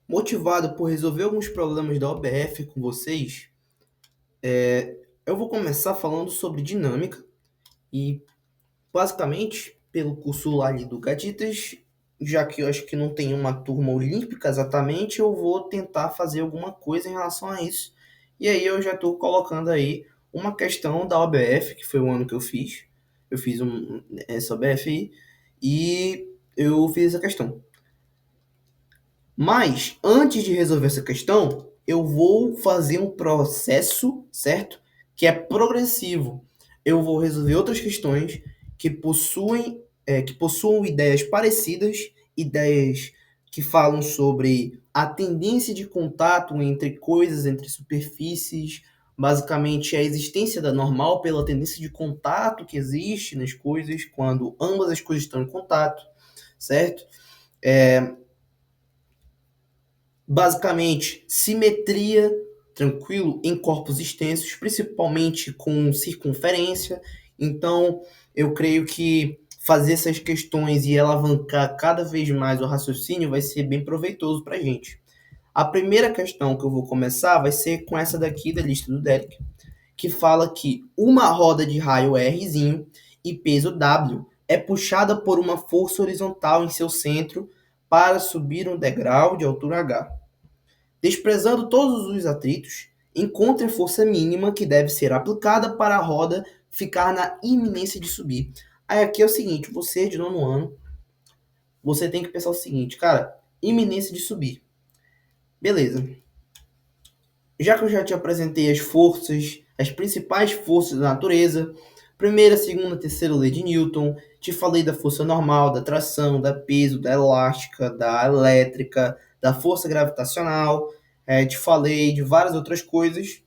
Motivado por resolver alguns problemas da OBF com vocês, eu vou começar falando sobre dinâmica e, basicamente, pelo curso lá do Gaditas, já que eu acho que não tem uma turma olímpica exatamente, eu vou tentar fazer alguma coisa em relação a isso. E aí eu já estou colocando aí uma questão da OBF, que foi o ano que eu fiz. Eu fiz essa OBF aí, e eu fiz essa questão. Mas, antes de resolver essa questão, eu vou fazer um processo, certo? Que é progressivo. Eu vou resolver outras questões que possuam ideias parecidas, ideias que falam sobre a tendência de contato entre coisas, entre superfícies, basicamente a existência da normal pela tendência de contato que existe nas coisas quando ambas as coisas estão em contato, certo? Basicamente, simetria, tranquilo, em corpos extensos, principalmente com circunferência. Então, eu creio que fazer essas questões e alavancar cada vez mais o raciocínio vai ser bem proveitoso para a gente. A primeira questão que eu vou começar vai ser com essa daqui da lista do Derek, que fala que uma roda de raio R e peso W é puxada por uma força horizontal em seu centro para subir um degrau de altura H. Desprezando todos os atritos, encontre a força mínima que deve ser aplicada para a roda ficar na iminência de subir. Aí aqui é o seguinte, você de nono ano, você tem que pensar o seguinte, cara, iminência de subir. Beleza. Já que eu já te apresentei as forças, as principais forças da natureza, primeira, segunda, terceira lei de Newton, te falei da força normal, da tração, da peso, da elástica, da elétrica, da força gravitacional, te falei de várias outras coisas,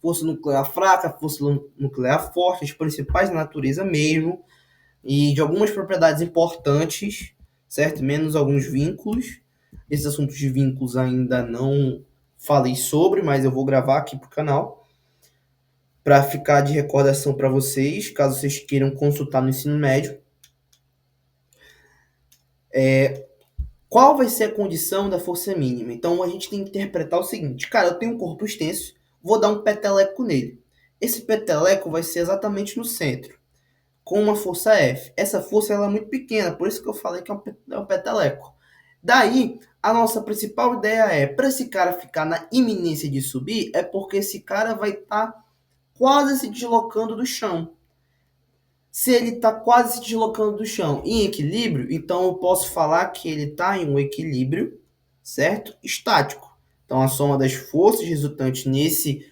força nuclear fraca, força nuclear forte, as principais da natureza mesmo, e de algumas propriedades importantes, certo? Menos alguns vínculos. Esses assuntos de vínculos ainda não falei sobre, mas eu vou gravar aqui para o canal para ficar de recordação para vocês, caso vocês queiram consultar no ensino médio. Qual vai ser a condição da força mínima? Então a gente tem que interpretar o seguinte, cara, eu tenho um corpo extenso, vou dar um peteleco nele. Esse peteleco vai ser exatamente no centro, com uma força F. Essa força ela é muito pequena, por isso que eu falei que é um peteleco. Daí, a nossa principal ideia é, para esse cara ficar na iminência de subir, é porque esse cara vai estar quase se deslocando do chão. Se ele está quase se deslocando do chão em equilíbrio, então eu posso falar que ele está em um equilíbrio, certo? Estático. Então a soma das forças resultantes nesse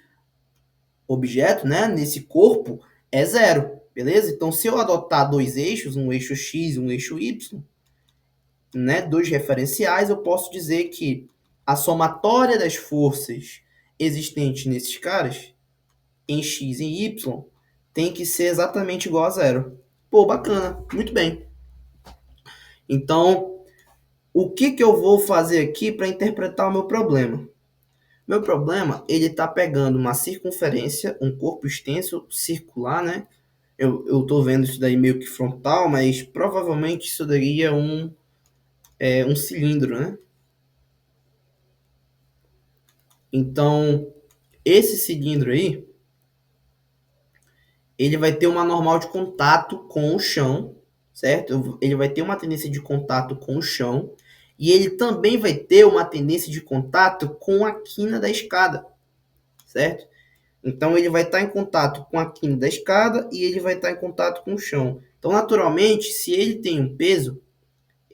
objeto, né, nesse corpo, é zero, beleza? Então se eu adotar dois eixos, um eixo x e um eixo y, né, dois referenciais, eu posso dizer que a somatória das forças existentes nesses caras, em x e em y, tem que ser exatamente igual a zero. Pô, bacana, muito bem. Então, o que eu vou fazer aqui para interpretar o meu problema? Meu problema, ele está pegando uma circunferência, um corpo extenso circular, né? Eu tô vendo isso daí meio que frontal, mas provavelmente isso daí é um cilindro, né? Então, esse cilindro aí, ele vai ter uma normal de contato com o chão, certo? Ele vai ter uma tendência de contato com o chão e ele também vai ter uma tendência de contato com a quina da escada, certo? Então ele vai estar em contato com a quina da escada e ele vai estar em contato com o chão. Então, naturalmente, se ele tem um peso,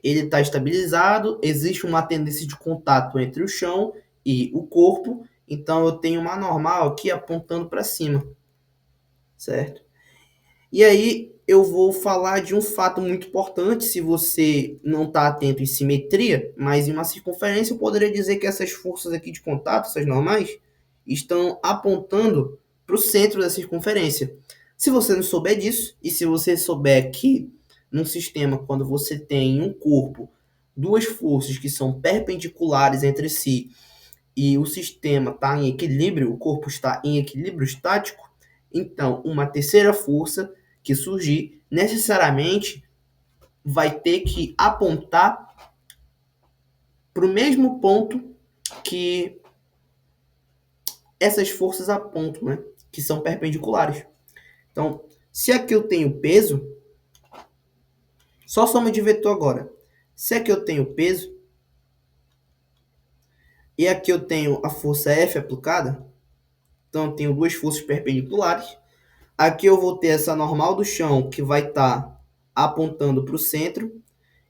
ele está estabilizado, existe uma tendência de contato entre o chão e o corpo, então eu tenho uma normal aqui apontando para cima, certo? E aí eu vou falar de um fato muito importante, se você não está atento em simetria, mas em uma circunferência, eu poderia dizer que essas forças aqui de contato, essas normais, estão apontando para o centro da circunferência. Se você não souber disso, e se você souber que num sistema, quando você tem um corpo, duas forças que são perpendiculares entre si, e o sistema está em equilíbrio, o corpo está em equilíbrio estático, então uma terceira força que surgir necessariamente vai ter que apontar para o mesmo ponto que essas forças apontam, né? Que são perpendiculares. Então, se aqui eu tenho peso, só soma de vetor agora. Se aqui eu tenho peso, e aqui eu tenho a força F aplicada, então eu tenho duas forças perpendiculares. Aqui eu vou ter essa normal do chão, que vai estar apontando para o centro.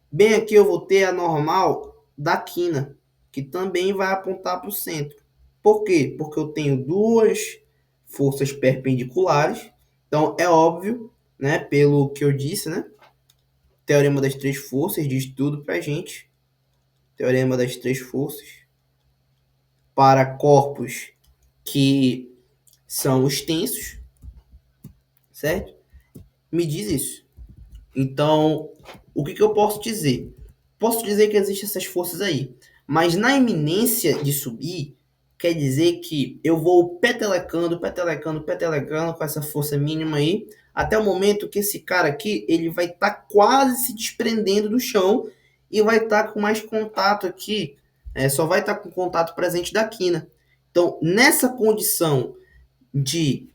Bem aqui eu vou ter a normal da quina, que também vai apontar para o centro. Por quê? Porque eu tenho duas forças perpendiculares. Então, é óbvio, né, pelo que eu disse, né? Teorema das três forças diz tudo para a gente. Teorema das três forças. Para corpos que são extensos, certo? Me diz isso. Então, o que eu posso dizer? Posso dizer que existem essas forças aí. Mas na iminência de subir, quer dizer que eu vou petelecando com essa força mínima aí, até o momento que esse cara aqui, ele vai estar quase se desprendendo do chão e vai estar com mais contato aqui, só vai estar com contato presente da quina. Então, nessa condição de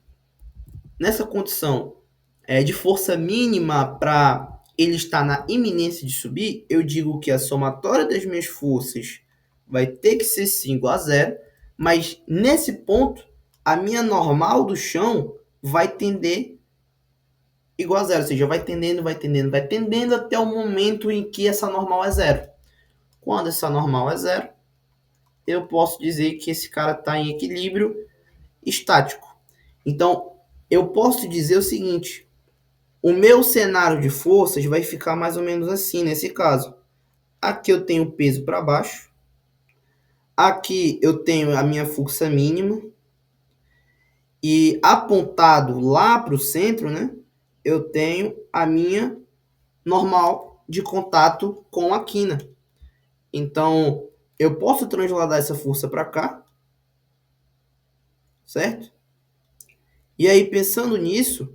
força mínima para ele estar na iminência de subir, eu digo que a somatória das minhas forças vai ter que ser sim igual a zero, mas nesse ponto, a minha normal do chão vai tender igual a zero, ou seja, vai tendendo até o momento em que essa normal é zero. Quando essa normal é zero, eu posso dizer que esse cara está em equilíbrio estático. Então, eu posso dizer o seguinte: o meu cenário de forças vai ficar mais ou menos assim nesse caso. Aqui eu tenho o peso para baixo. Aqui eu tenho a minha força mínima. E apontado lá para o centro, né, eu tenho a minha normal de contato com a quina. Então, eu posso transladar essa força para cá, certo? E aí, pensando nisso,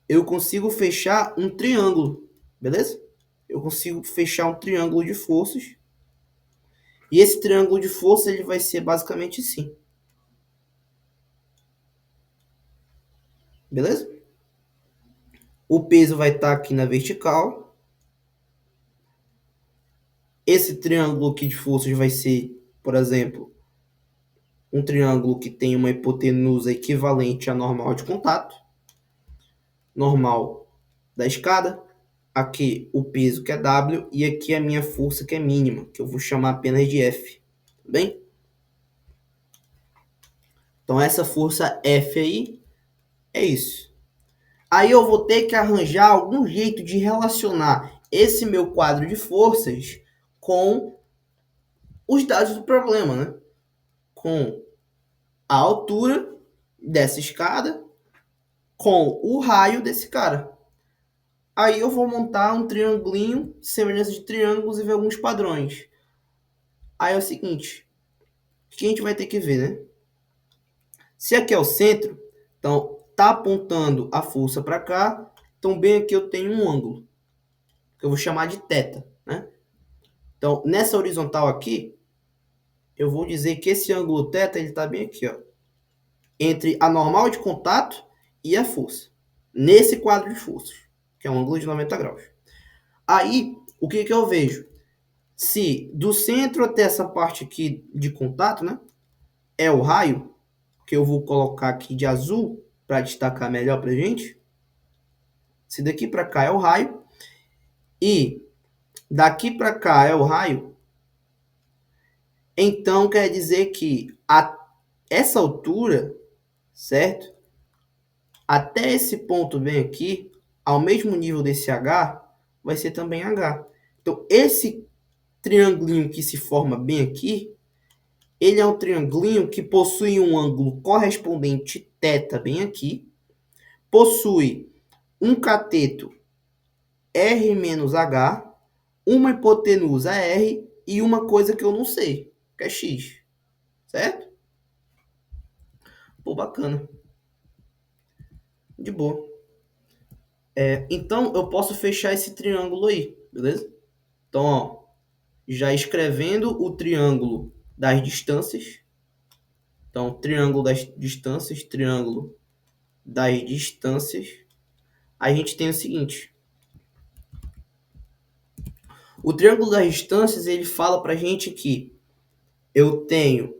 eu consigo fechar um triângulo, beleza? Eu consigo fechar um triângulo de forças. E esse triângulo de força ele vai ser basicamente assim. Beleza? O peso vai estar aqui na vertical. Esse triângulo aqui de forças vai ser, por exemplo, um triângulo que tem uma hipotenusa equivalente à normal de contato. Normal da escada. Aqui o peso que é W e aqui a minha força que é mínima, que eu vou chamar apenas de F. Tudo bem? Então essa força F aí é isso. Aí eu vou ter que arranjar algum jeito de relacionar esse meu quadro de forças com os dados do problema, né? Com a altura dessa escada, com o raio desse cara. Aí eu vou montar um triangulinho, semelhança de triângulos e ver alguns padrões. Aí é o seguinte, o que a gente vai ter que ver, né? Se aqui é o centro, então tá apontando a força para cá, então bem aqui eu tenho um ângulo, que eu vou chamar de θ, né? Então, nessa horizontal aqui, eu vou dizer que esse ângulo θ, ele está bem aqui, ó, entre a normal de contato e a força. Nesse quadro de forças, que é um ângulo de 90 graus. Aí, o que eu vejo? Se do centro até essa parte aqui de contato, né, é o raio, que eu vou colocar aqui de azul para destacar melhor para gente. Se daqui para cá é o raio e daqui para cá é o raio, então quer dizer que essa altura, certo? Até esse ponto bem aqui, ao mesmo nível desse H, vai ser também H. Então, esse triangulinho que se forma bem aqui, ele é um triangulinho que possui um ângulo correspondente θ bem aqui, possui um cateto R menos H, uma hipotenusa R e uma coisa que eu não sei, que é X. Certo? Pô, bacana. De boa. Então, eu posso fechar esse triângulo aí, beleza? Então, ó, já escrevendo o triângulo das distâncias. Então, triângulo das distâncias, triângulo das distâncias. A gente tem o seguinte. O triângulo das distâncias, ele fala pra gente que eu tenho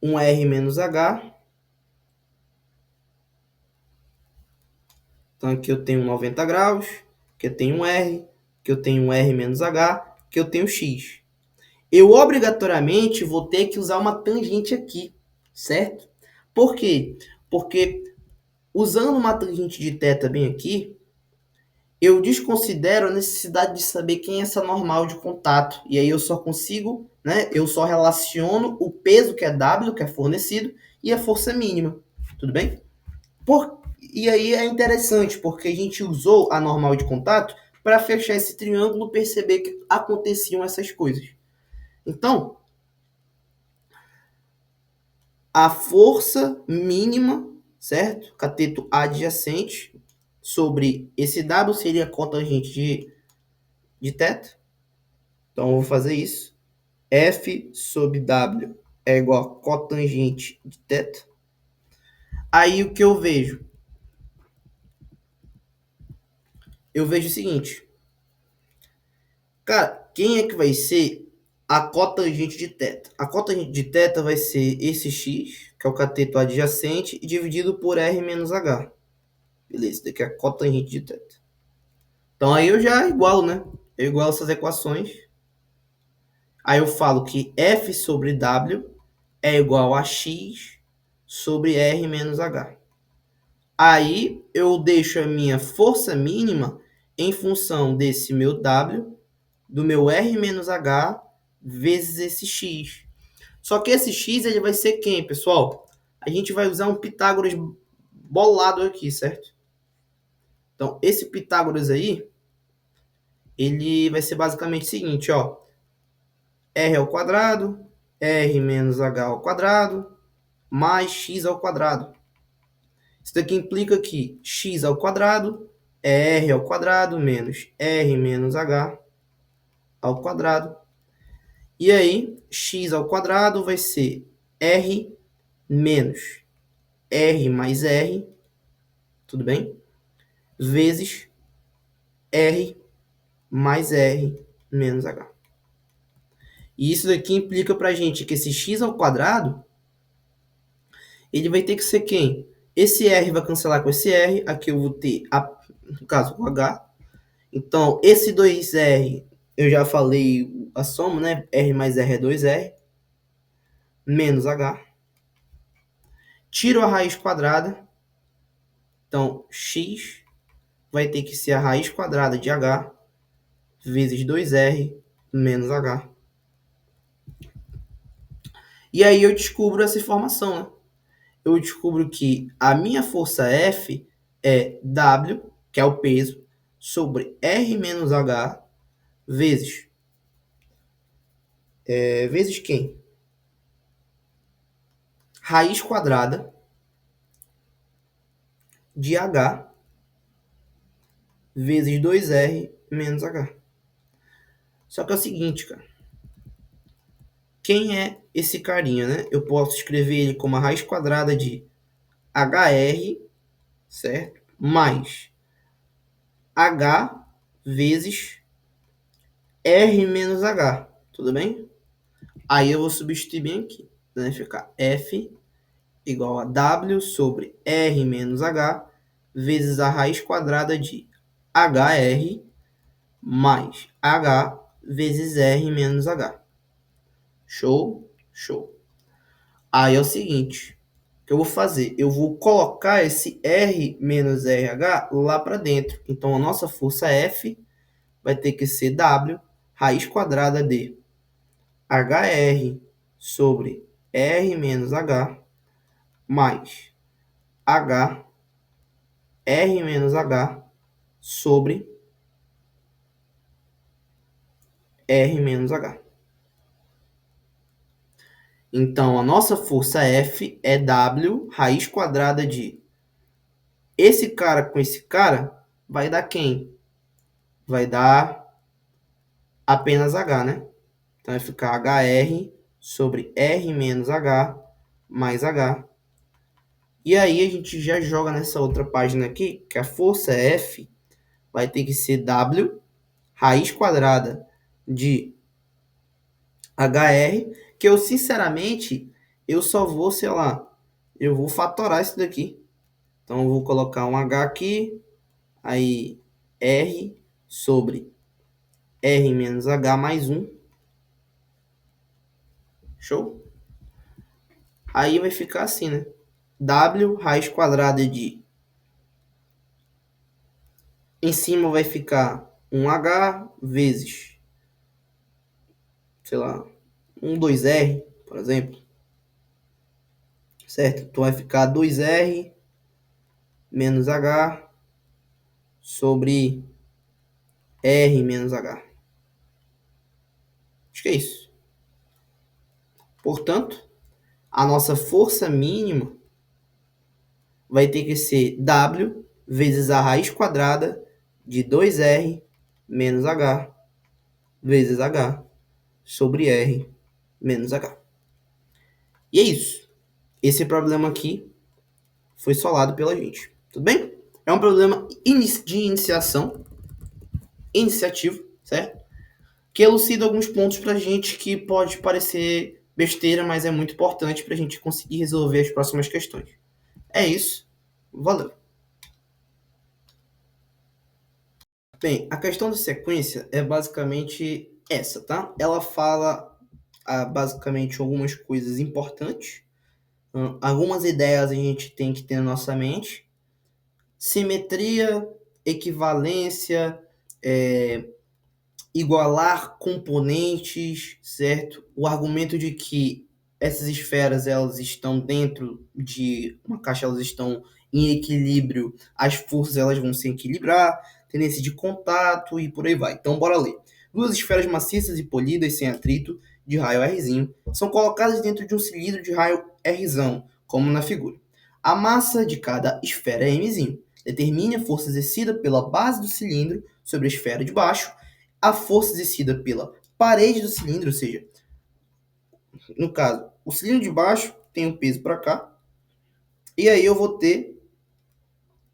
um R menos H. Então, aqui eu tenho 90 graus, que eu tenho um R, que eu tenho um R menos H, que eu tenho X. Eu obrigatoriamente vou ter que usar uma tangente aqui, certo? Por quê? Porque usando uma tangente de θ bem aqui, eu desconsidero a necessidade de saber quem é essa normal de contato. E aí eu só consigo, né? Eu só relaciono o peso que é W, que é fornecido, e a força mínima. Tudo bem? E aí é interessante, porque a gente usou a normal de contato para fechar esse triângulo e perceber que aconteciam essas coisas. Então, a força mínima, certo? Cateto adjacente sobre esse W seria cotangente de θ. Então, eu vou fazer isso. F sobre W é igual a cotangente de θ. Aí, o que eu vejo? Eu vejo o seguinte. Cara, quem é que vai ser a cotangente de θ? A cotangente de θ vai ser esse x, que é o cateto adjacente, dividido por R menos H. Beleza, isso daqui é a cotangente de θ. Então aí eu já igualo, né? Eu igualo essas equações. Aí eu falo que F sobre W é igual a x sobre R menos H. Aí eu deixo a minha força mínima em função desse meu W, do meu R menos H, vezes esse x. Só que esse x ele vai ser quem, pessoal? A gente vai usar um Pitágoras bolado aqui, certo? Então, esse Pitágoras aí, ele vai ser basicamente o seguinte, ó. R ao quadrado, R menos H ao quadrado, mais x ao quadrado. Isso daqui implica que x ao quadrado é R ao quadrado menos R menos H ao quadrado. E aí, x ao quadrado vai ser R menos R mais R, tudo bem? Vezes R mais R menos H. E isso daqui implica pra gente que esse x ao quadrado, ele vai ter que ser quem? Esse R vai cancelar com esse R, aqui eu vou ter, no caso, o H. Então, esse 2R, eu já falei a soma, né? R mais R é 2R, menos H. Tiro a raiz quadrada. Então, x vai ter que ser a raiz quadrada de H vezes 2R menos H. E aí eu descubro essa informação, né? Eu descubro que a minha força F é W, que é o peso, sobre R menos H, vezes... vezes quem? Raiz quadrada de H vezes 2R menos H. Só que é o seguinte, cara. Quem é esse carinha, né? Eu posso escrever ele como a raiz quadrada de HR, certo? Mais H vezes R menos H, tudo bem? Aí eu vou substituir bem aqui, né? Ficar F igual a W sobre R menos H vezes a raiz quadrada de HR mais H vezes R menos H. Show? Show. Aí é o seguinte, o que eu vou fazer? Eu vou colocar esse R menos RH lá para dentro. Então, a nossa força F vai ter que ser W, raiz quadrada de HR sobre R menos H, mais H, R menos H, sobre R menos H. Então, a nossa força F é W, raiz quadrada de... Esse cara com esse cara vai dar quem? Vai dar apenas H, né? Então, vai ficar HR sobre R menos H mais H. E aí a gente já joga nessa outra página aqui, que a força F vai ter que ser W raiz quadrada de HR, que eu sinceramente, eu só vou, sei lá, eu vou fatorar isso daqui. Então eu vou colocar um H aqui, aí R sobre R menos H mais 1. Show? Aí vai ficar assim, né? W raiz quadrada de... Em cima vai ficar um H vezes, sei lá, um 2R, por exemplo. Certo? Então vai ficar 2R menos H sobre R menos H. Acho que é isso. Portanto, a nossa força mínima vai ter que ser W vezes a raiz quadrada de 2R menos H vezes H sobre R menos H. E é isso. Esse problema aqui foi solado pela gente. Tudo bem? É um problema de iniciativo, certo? Que elucida alguns pontos pra gente que pode parecer besteira, mas é muito importante pra gente conseguir resolver as próximas questões. É isso. Valeu. Bem, a questão de sequência é basicamente essa, tá? Ela fala basicamente algumas coisas importantes. Algumas ideias a gente tem que ter na nossa mente. Simetria, equivalência, igualar componentes, certo? O argumento de que essas esferas elas estão dentro de uma caixa, elas estão em equilíbrio, as forças elas vão se equilibrar, tendência de contato e por aí vai. Então bora ler. Duas esferas maciças e polidas sem atrito de raio Rzinho são colocadas dentro de um cilindro de raio Rzão, como na figura. A massa de cada esfera é Mzinho. Determine a força exercida pela base do cilindro sobre a esfera de baixo, a força exercida pela parede do cilindro, ou seja, no caso, o cilindro de baixo tem o peso para cá, e aí eu vou ter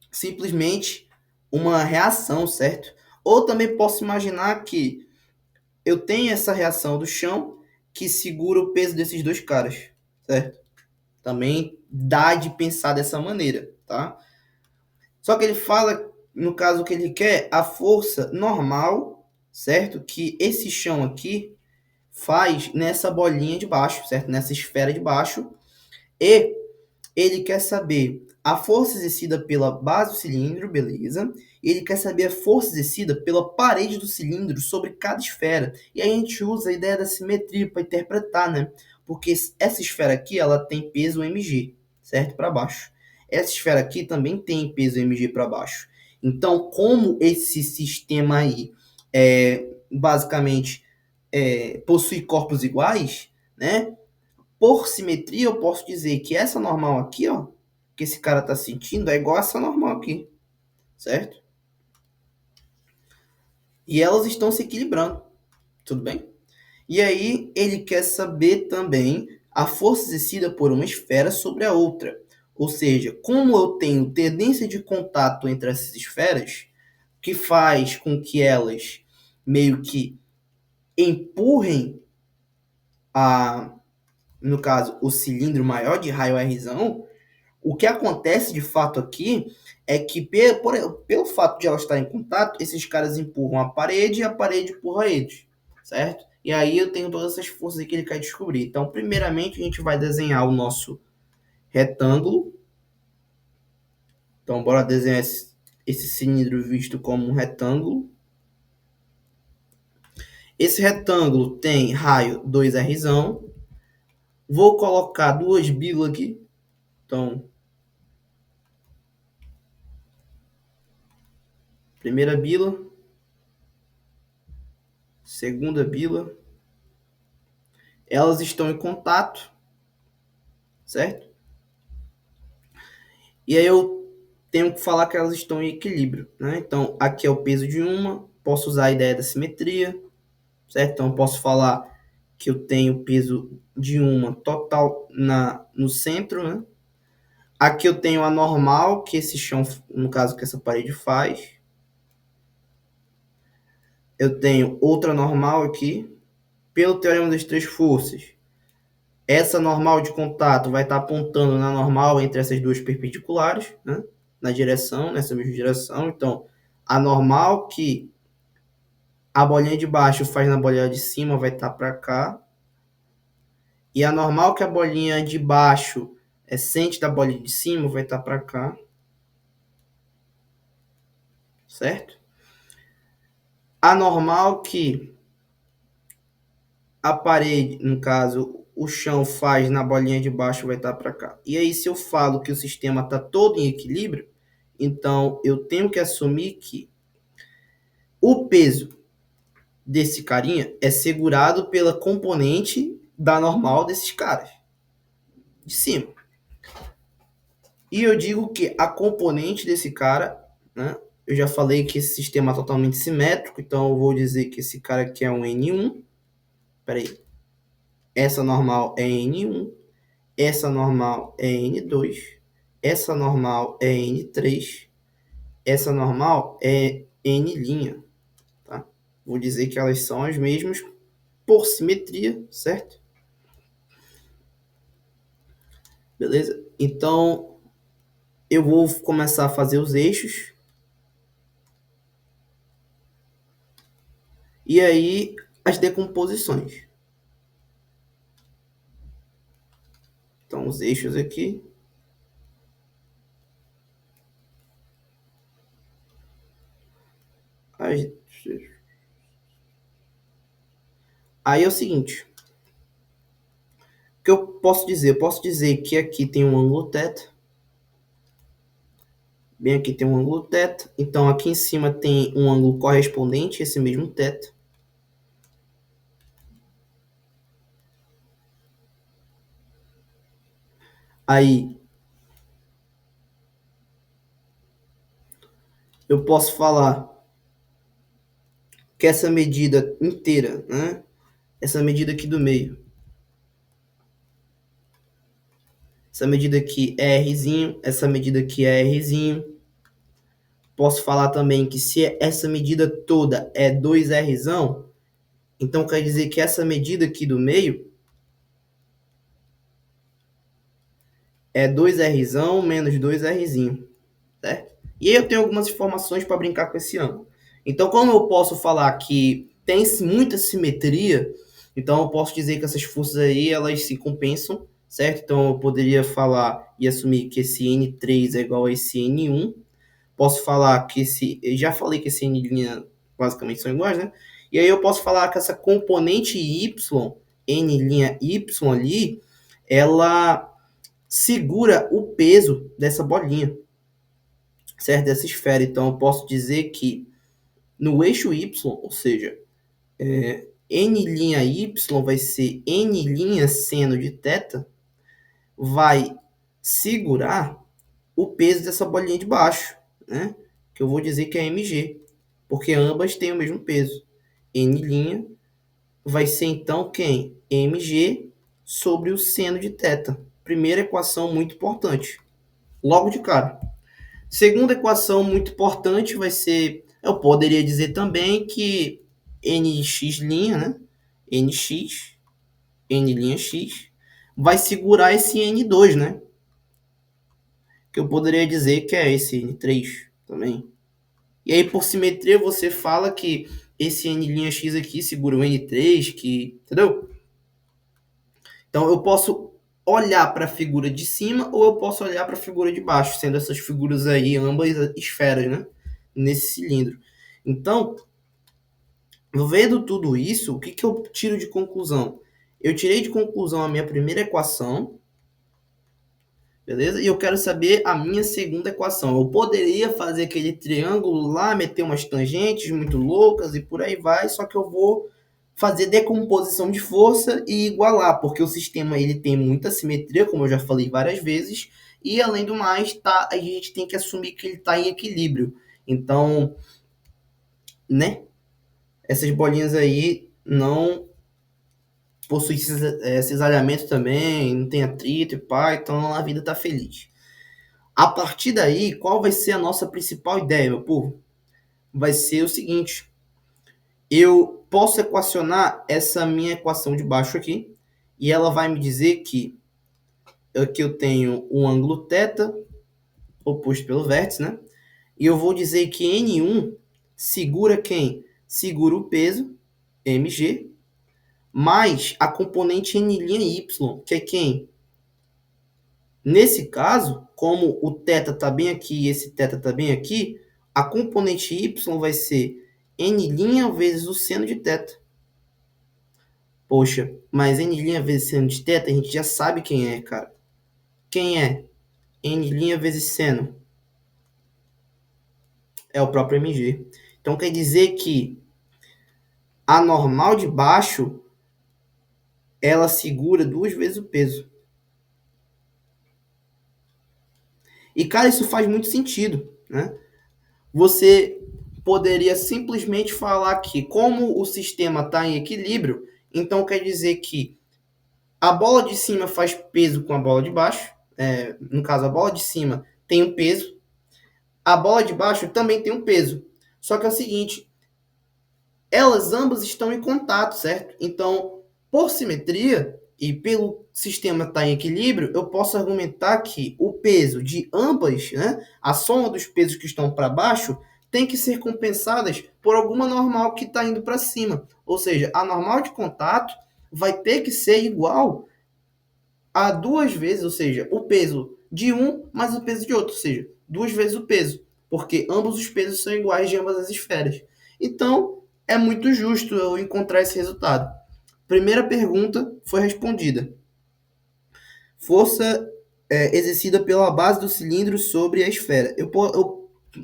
simplesmente uma reação, certo? Ou também posso imaginar que eu tenho essa reação do chão que segura o peso desses dois caras, certo? Também dá de pensar dessa maneira, tá? Só que ele fala, no caso que ele quer, a força normal, certo? Que esse chão aqui faz nessa bolinha de baixo, certo? Nessa esfera de baixo. E ele quer saber a força exercida pela base do cilindro, beleza? E ele quer saber a força exercida pela parede do cilindro sobre cada esfera. E aí a gente usa a ideia da simetria para interpretar, né? Porque essa esfera aqui, ela tem peso mg, certo? Para baixo. Essa esfera aqui também tem peso mg para baixo. Então, como esse sistema aí basicamente possui corpos iguais, né? Por simetria, eu posso dizer que essa normal aqui, ó, que esse cara tá sentindo, é igual a essa normal aqui, certo? E elas estão se equilibrando, tudo bem? E aí ele quer saber também a força exercida por uma esfera sobre a outra. Ou seja, como eu tenho tendência de contato entre essas esferas, que faz com que elas meio que empurrem no caso, o cilindro maior de raio Rzão, o que acontece de fato aqui é que, pelo fato de elas estarem em contato, esses caras empurram a parede e a parede empurra eles, certo? E aí eu tenho todas essas forças que ele quer descobrir. Então, primeiramente, a gente vai desenhar o nosso retângulo. Então, bora desenhar esse cilindro visto como um retângulo. Esse retângulo tem raio 2Rzão. Vou colocar duas bilas aqui. Então, primeira bila, segunda bila, elas estão em contato, certo? E aí eu tenho que falar que elas estão em equilíbrio, né? Então, aqui é o peso de uma, posso usar a ideia da simetria, certo? Então, eu posso falar que eu tenho o peso de uma total no centro, né? Aqui eu tenho a normal, que esse chão, no caso, que essa parede faz. Eu tenho outra normal aqui. Pelo teorema das três forças, essa normal de contato vai estar apontando na normal entre essas duas perpendiculares, né? Na direção, nessa mesma direção. Então, a normal que a bolinha de baixo faz na bolinha de cima vai estar para cá. E a normal que a bolinha de baixo sente da bolinha de cima vai estar para cá. Certo? A normal que a parede, no caso, o chão faz na bolinha de baixo vai estar para cá. E aí, se eu falo que o sistema está todo em equilíbrio, então eu tenho que assumir que o peso desse carinha é segurado pela componente da normal desses caras de cima. E eu digo que a componente desse cara, né? Eu já falei que esse sistema é totalmente simétrico, então eu vou dizer que esse cara aqui é um N1. Peraí. Essa normal é N1. Essa normal é N2. Essa normal é N3. Essa normal é N'. Tá? Vou dizer que elas são as mesmas por simetria, certo? Beleza? Então, eu vou começar a fazer os eixos. E aí, as decomposições. Então, os eixos aqui. Aí é o seguinte. O que eu posso dizer? Eu posso dizer que aqui tem um ângulo θ. Bem aqui tem um ângulo θ. Então, aqui em cima tem um ângulo correspondente a esse mesmo θ. Aí, eu posso falar que essa medida inteira, né? Essa medida aqui do meio. Essa medida aqui é Rzinho. Essa medida aqui é Rzinho. Posso falar também que se essa medida toda é 2Rzão, então quer dizer que essa medida aqui do meio é 2Rzão menos 2Rzinho, certo? E aí eu tenho algumas informações para brincar com esse ângulo. Então, como eu posso falar que tem muita simetria, então eu posso dizer que essas forças aí, elas se compensam, certo? Então eu poderia falar e assumir que esse N3 é igual a esse N1. Posso falar que eu já falei que esse N' basicamente são iguais, né? E aí eu posso falar que essa componente Y, N'Y ali, ela segura o peso dessa bolinha, certo? Dessa esfera. Então eu posso dizer que no eixo Y, ou seja, N'Y vai ser N' seno de θ, vai segurar o peso dessa bolinha de baixo, né? Que eu vou dizer que é mg, porque ambas têm o mesmo peso. N' vai ser então quem? Mg sobre o seno de θ. Primeira equação muito importante. Logo de cara. Segunda equação muito importante vai ser, eu poderia dizer também que nx', né? nx, n'(x) vai segurar esse n2, né? Que eu poderia dizer que é esse n3 também. E aí, por simetria, você fala que esse n'(x) aqui segura o n3, que, entendeu? Então, eu posso olhar para a figura de cima ou eu posso olhar para a figura de baixo, sendo essas figuras aí ambas esferas, né? Nesse cilindro. Então, vendo tudo isso, o que, que eu tiro de conclusão? Eu tirei de conclusão a minha primeira equação, beleza? E eu quero saber a minha segunda equação. Eu poderia fazer aquele triângulo lá, meter umas tangentes muito loucas e por aí vai, só que eu vou fazer decomposição de força e igualar, porque o sistema ele tem muita simetria, como eu já falei várias vezes, e além do mais, tá, a gente tem que assumir que ele está em equilíbrio. Então, né? Essas bolinhas aí não possui cisalhamento também, não tem atrito e pá, então a vida tá feliz. A partir daí, qual vai ser a nossa principal ideia, meu povo? Vai ser o seguinte: eu posso equacionar essa minha equação de baixo aqui, e ela vai me dizer que aqui eu tenho um ângulo θ oposto pelo vértice, né? E eu vou dizer que N1 segura quem? Segura o peso, mg, mais a componente N'y, que é quem? Nesse caso, como o θ está bem aqui e esse θ está bem aqui, a componente y vai ser N' vezes o seno de θ. Poxa, mas N' vezes seno de θ a gente já sabe quem é, cara. Quem é? N' vezes seno. É o próprio mg. Então quer dizer que a normal de baixo ela segura 2 vezes o peso. E, cara, isso faz muito sentido, né? Você poderia simplesmente falar que, como o sistema está em equilíbrio, então quer dizer que a bola de cima faz peso com a bola de baixo. No caso, a bola de cima tem um peso. A bola de baixo também tem um peso. Só que é o seguinte, elas ambas estão em contato, certo? Então, por simetria e pelo sistema estar em equilíbrio, eu posso argumentar que o peso de ambas, né, a soma dos pesos que estão para baixo, tem que ser compensadas por alguma normal que está indo para cima. Ou seja, a normal de contato vai ter que ser igual a 2 vezes, ou seja, o peso de um mais o peso de outro, ou seja, 2 vezes o peso, porque ambos os pesos são iguais de ambas as esferas. Então, é muito justo eu encontrar esse resultado. Primeira pergunta foi respondida. Força exercida pela base do cilindro sobre a esfera. Eu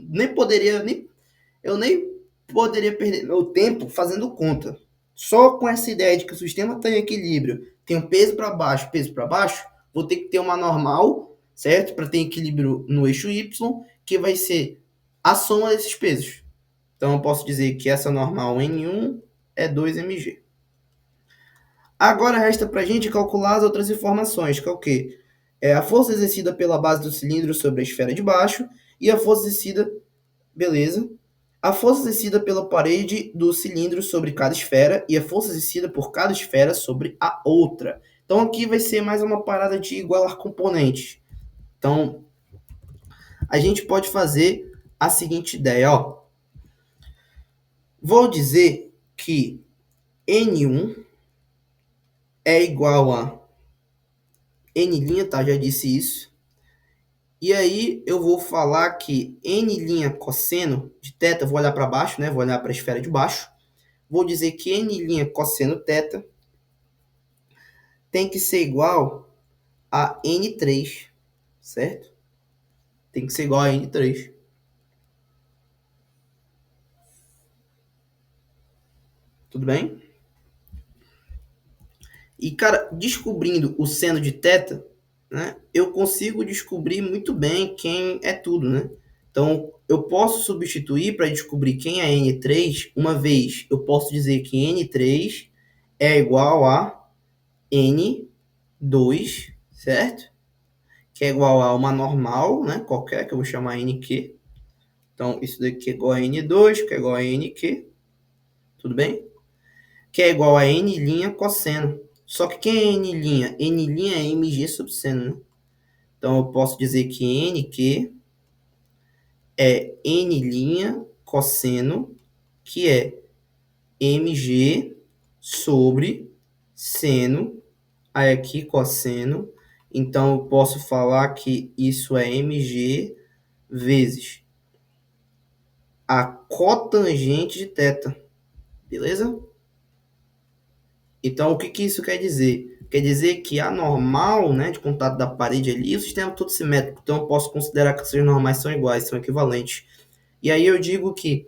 nem poderia perder meu tempo fazendo conta. Só com essa ideia de que o sistema está em equilíbrio, tem um peso para baixo, vou ter que ter uma normal, certo? Para ter equilíbrio no eixo Y, que vai ser a soma desses pesos. Então eu posso dizer que essa normal N1 é 2mg. Agora resta para a gente calcular as outras informações, que é o quê? É a força exercida pela base do cilindro sobre a esfera de baixo e a força exercida, beleza, a força exercida pela parede do cilindro sobre cada esfera e a força exercida por cada esfera sobre a outra. Então aqui vai ser mais uma parada de igualar componentes. Então a gente pode fazer a seguinte ideia, ó. Vou dizer que N1 é igual a N', tá? Já disse isso. E aí eu vou falar que N' cosseno de θ, vou olhar para baixo, né? Vou olhar para a esfera de baixo. Vou dizer que N' cosseno θ tem que ser igual a N3, certo? Tem que ser igual a N3. Tudo bem? E, cara, descobrindo o seno de θ, né, eu consigo descobrir muito bem quem é tudo, né? Então, eu posso substituir para descobrir quem é N3, uma vez eu posso dizer que N3 é igual a N2, certo? Que é igual a uma normal, né, qualquer, que eu vou chamar NQ. Então, isso daqui é igual a N2, que é igual a NQ. Tudo bem? Que é igual a N' cosseno. Só que quem é N'? N' é mg sobre seno, né? Então, eu posso dizer que NQ é N' cosseno, que é mg sobre seno, aí aqui cosseno. Então, eu posso falar que isso é mg vezes a cotangente de θ. Beleza? Então, o que, que isso quer dizer? Quer dizer que a normal, né, de contato da parede ali, o sistema é todo simétrico. Então, eu posso considerar que essas normais são iguais, são equivalentes. E aí eu digo que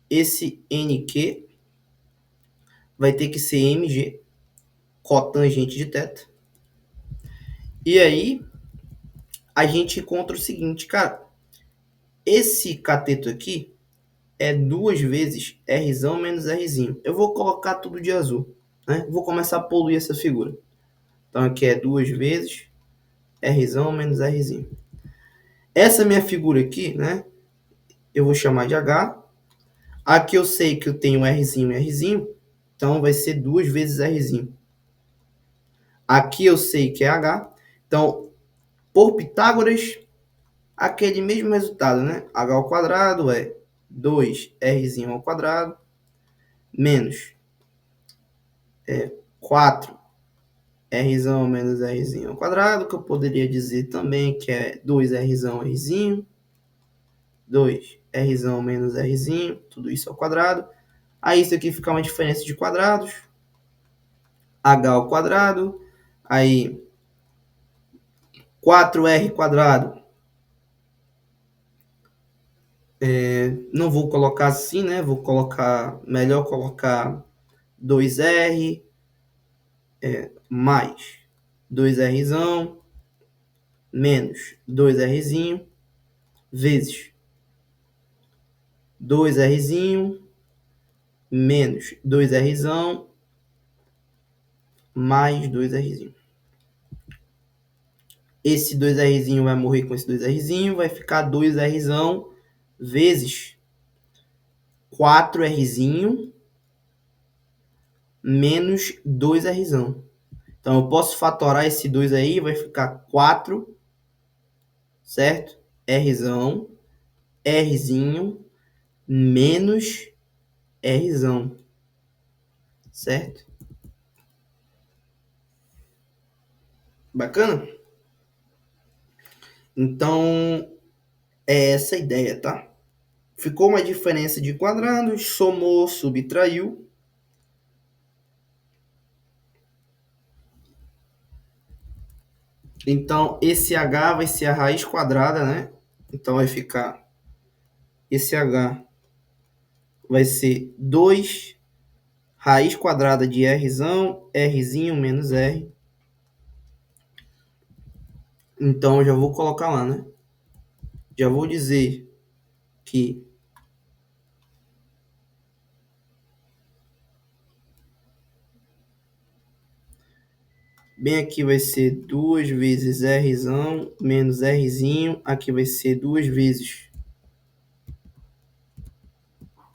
esse NQ vai ter que ser mg cotangente de θ. E aí a gente encontra o seguinte, cara. Esse cateto aqui é 2 vezes R menos Rzinho. Eu vou colocar tudo de azul. né? Vou começar a poluir essa figura. Então aqui é 2 vezes R menos R. Essa minha figura aqui, né? Eu vou chamar de H. Aqui eu sei que eu tenho R e R, então vai ser 2 vezes R. Aqui eu sei que é H. Então, por Pitágoras, aquele mesmo resultado, né? H ao quadrado é 2R ao quadrado menos 4R menos R ao quadrado, que eu poderia dizer também que é 2R, R, 2R menos R, tudo isso ao quadrado. Aí isso aqui fica uma diferença de quadrados, H ao quadrado, aí 4R quadrado, não vou colocar assim, né? Vou colocar, melhor colocar 2R mais 2R menos 2R vezes 2R menos 2R mais 2R. Esse 2R vai morrer com esse 2R, vai ficar 2R vezes 4R menos 2R. Então, eu posso fatorar esse 2 aí, vai ficar 4, certo? R, R menos R, certo? Bacana? Então, é essa a ideia, tá? Ficou uma diferença de quadrados, somou, subtraiu. Então, esse H vai ser a raiz quadrada, né? Então, vai ficar... Esse H vai ser 2 raiz quadrada de R, R menos R. Então, eu já vou colocar lá, né? Já vou dizer que bem aqui vai ser 2 vezes R menos R. Aqui vai ser 2 vezes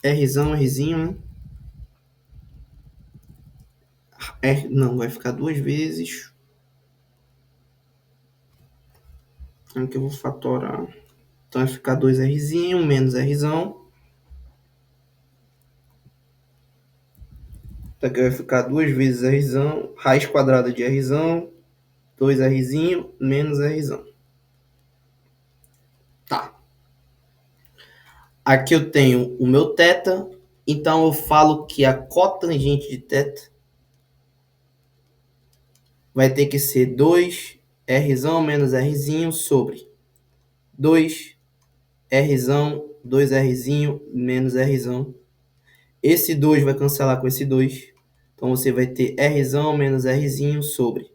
R, né? Não, vai ficar 2 vezes. Aqui eu vou fatorar. Então vai ficar 2R menos R. Então aqui vai ficar 2 vezes R, raiz quadrada de R, 2R menos R. Tá. Aqui eu tenho o meu θ. Então eu falo que a cotangente de θ vai ter que ser 2R menos R sobre 2R, 2R menos R. Esse 2 vai cancelar com esse 2. Então você vai ter R menos R sobre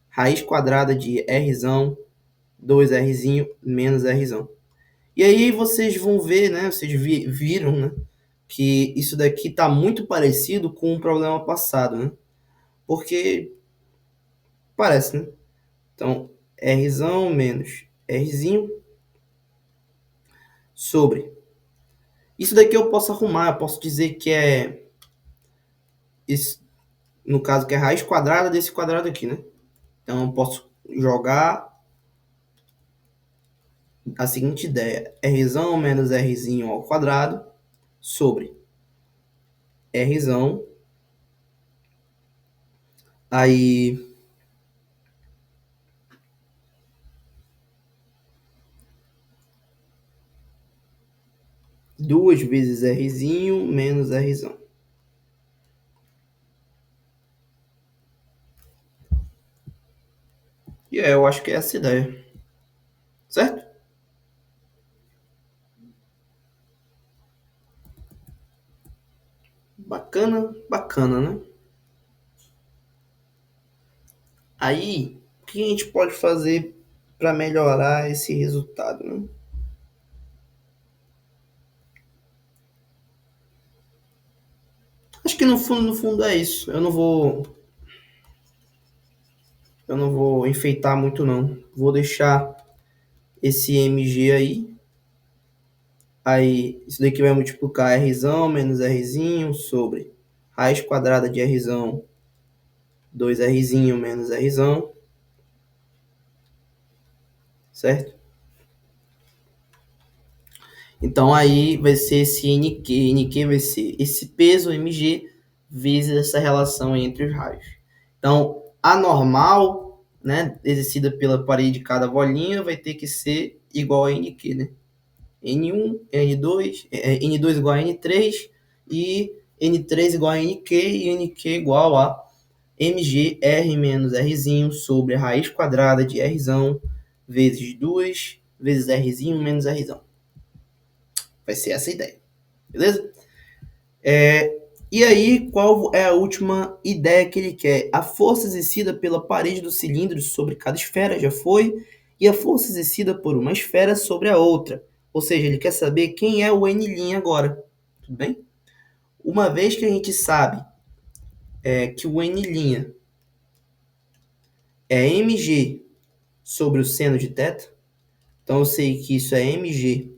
raiz quadrada de R, 2R menos R. E aí vocês vão ver, né? Vocês viram, né? Que isso daqui está muito parecido com o problema passado, né? Porque parece, né? Então, R menos R sobre. Isso daqui eu posso arrumar, eu posso dizer que é... Isso, no caso, que é a raiz quadrada desse quadrado aqui, né? Então, eu posso jogar a seguinte ideia. R menos R ao quadrado sobre R. Aí... 2 vezes R menos R. E eu acho que é essa a ideia. Certo? Bacana, bacana, né? Aí, o que a gente pode fazer para melhorar esse resultado, né? Acho que no fundo é isso. Eu não vou enfeitar muito não. Vou deixar esse mg aí. Aí isso daqui vai multiplicar r menos rzinho sobre raiz quadrada de rzão 2rzinho menos rzão, certo? Então aí vai ser esse NQ vai ser esse peso mg vezes essa relação entre os raios. Então a normal, né, exercida pela parede de cada bolinha vai ter que ser igual a NQ, né? N1, N2, N2 igual a N3 e N3 igual a NQ e NQ igual a mg R menos Rzinho sobre a raiz quadrada de Rzão vezes 2 vezes Rzinho menos Rzão. Vai ser essa a ideia, beleza? E aí, qual é a última ideia que ele quer? A força exercida pela parede do cilindro sobre cada esfera já foi, e a força exercida por uma esfera sobre a outra. Ou seja, ele quer saber quem é o N' agora, tudo bem? Uma vez que a gente sabe que o N' é mg sobre o seno de θ, então eu sei que isso é mg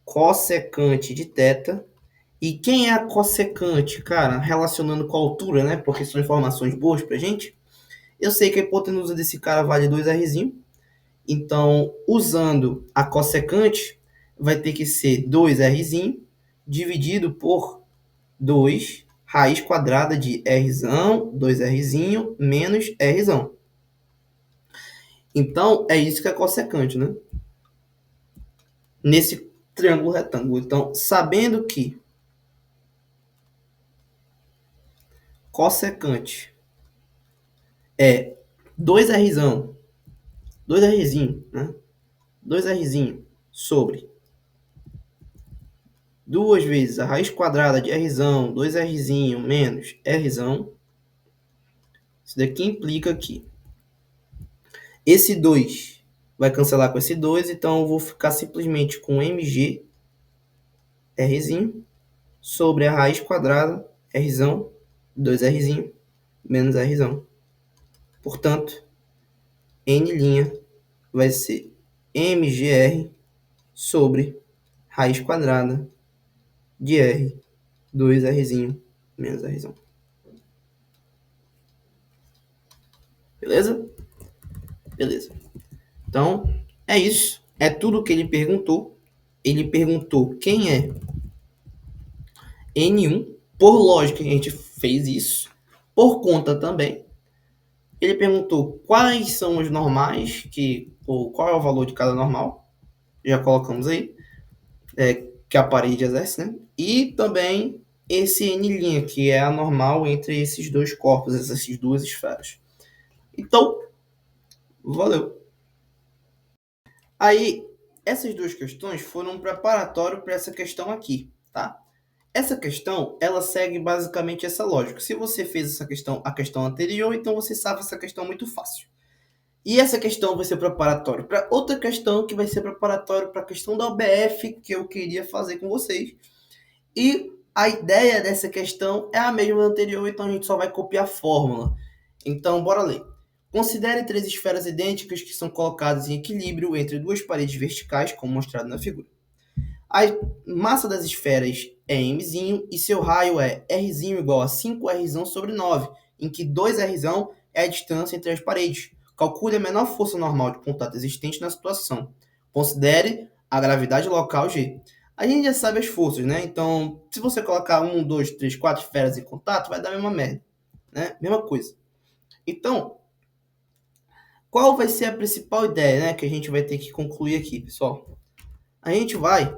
cossecante de θ. E quem é a cossecante, cara, relacionando com a altura, né? Porque são informações boas pra gente. Eu sei que a hipotenusa desse cara vale 2Rzinho. Então, usando a cossecante, vai ter que ser 2Rzinho dividido por 2 raiz quadrada de Rzão, 2Rzinho, menos Rzão. Então, é isso que é cossecante, né? Nesse triângulo retângulo. Então, sabendo que cossecante é 2Rzão, 2Rzinho, né? 2Rzinho sobre 2 vezes a raiz quadrada de Rzão, 2Rzinho menos Rzão. Isso daqui implica que esse 2 vai cancelar com esse 2, então eu vou ficar simplesmente com mg Rzinho sobre a raiz quadrada Rzão, 2Rzinho menos Rzão. Portanto, N' vai ser mgr sobre raiz quadrada de R, 2Rzinho menos Rzão. Beleza? Beleza. Então, é isso. É tudo que ele perguntou. Ele perguntou quem é N1. Por lógica, a gente fez isso. Por conta também. Ele perguntou quais são os normais, ou qual é o valor de cada normal. Já colocamos aí. Que a parede exerce, né? E também esse N', que é a normal entre esses dois corpos, essas duas esferas. Então, valeu. Aí, essas duas questões foram um preparatório para essa questão aqui, tá? Essa questão, ela segue basicamente essa lógica. Se você fez essa questão, a questão anterior, então você sabe essa questão muito fácil. E essa questão vai ser preparatório para outra questão, que vai ser preparatório para a questão da OBF, que eu queria fazer com vocês. E a ideia dessa questão é a mesma da anterior, então a gente só vai copiar a fórmula. Então, bora ler. Considere 3 esferas idênticas que são colocadas em equilíbrio entre duas paredes verticais, como mostrado na figura. A massa das esferas é mzinho e seu raio é rzinho igual a 5Rzão sobre 9, em que 2Rzão é a distância entre as paredes. Calcule a menor força normal de contato existente na situação. Considere a gravidade local G. A gente já sabe as forças, né? Então, se você colocar 1, 2, 3, 4 esferas em contato, vai dar a mesma merda, né? Mesma coisa. Então, qual vai ser a principal ideia, né, que a gente vai ter que concluir aqui, pessoal? A gente vai,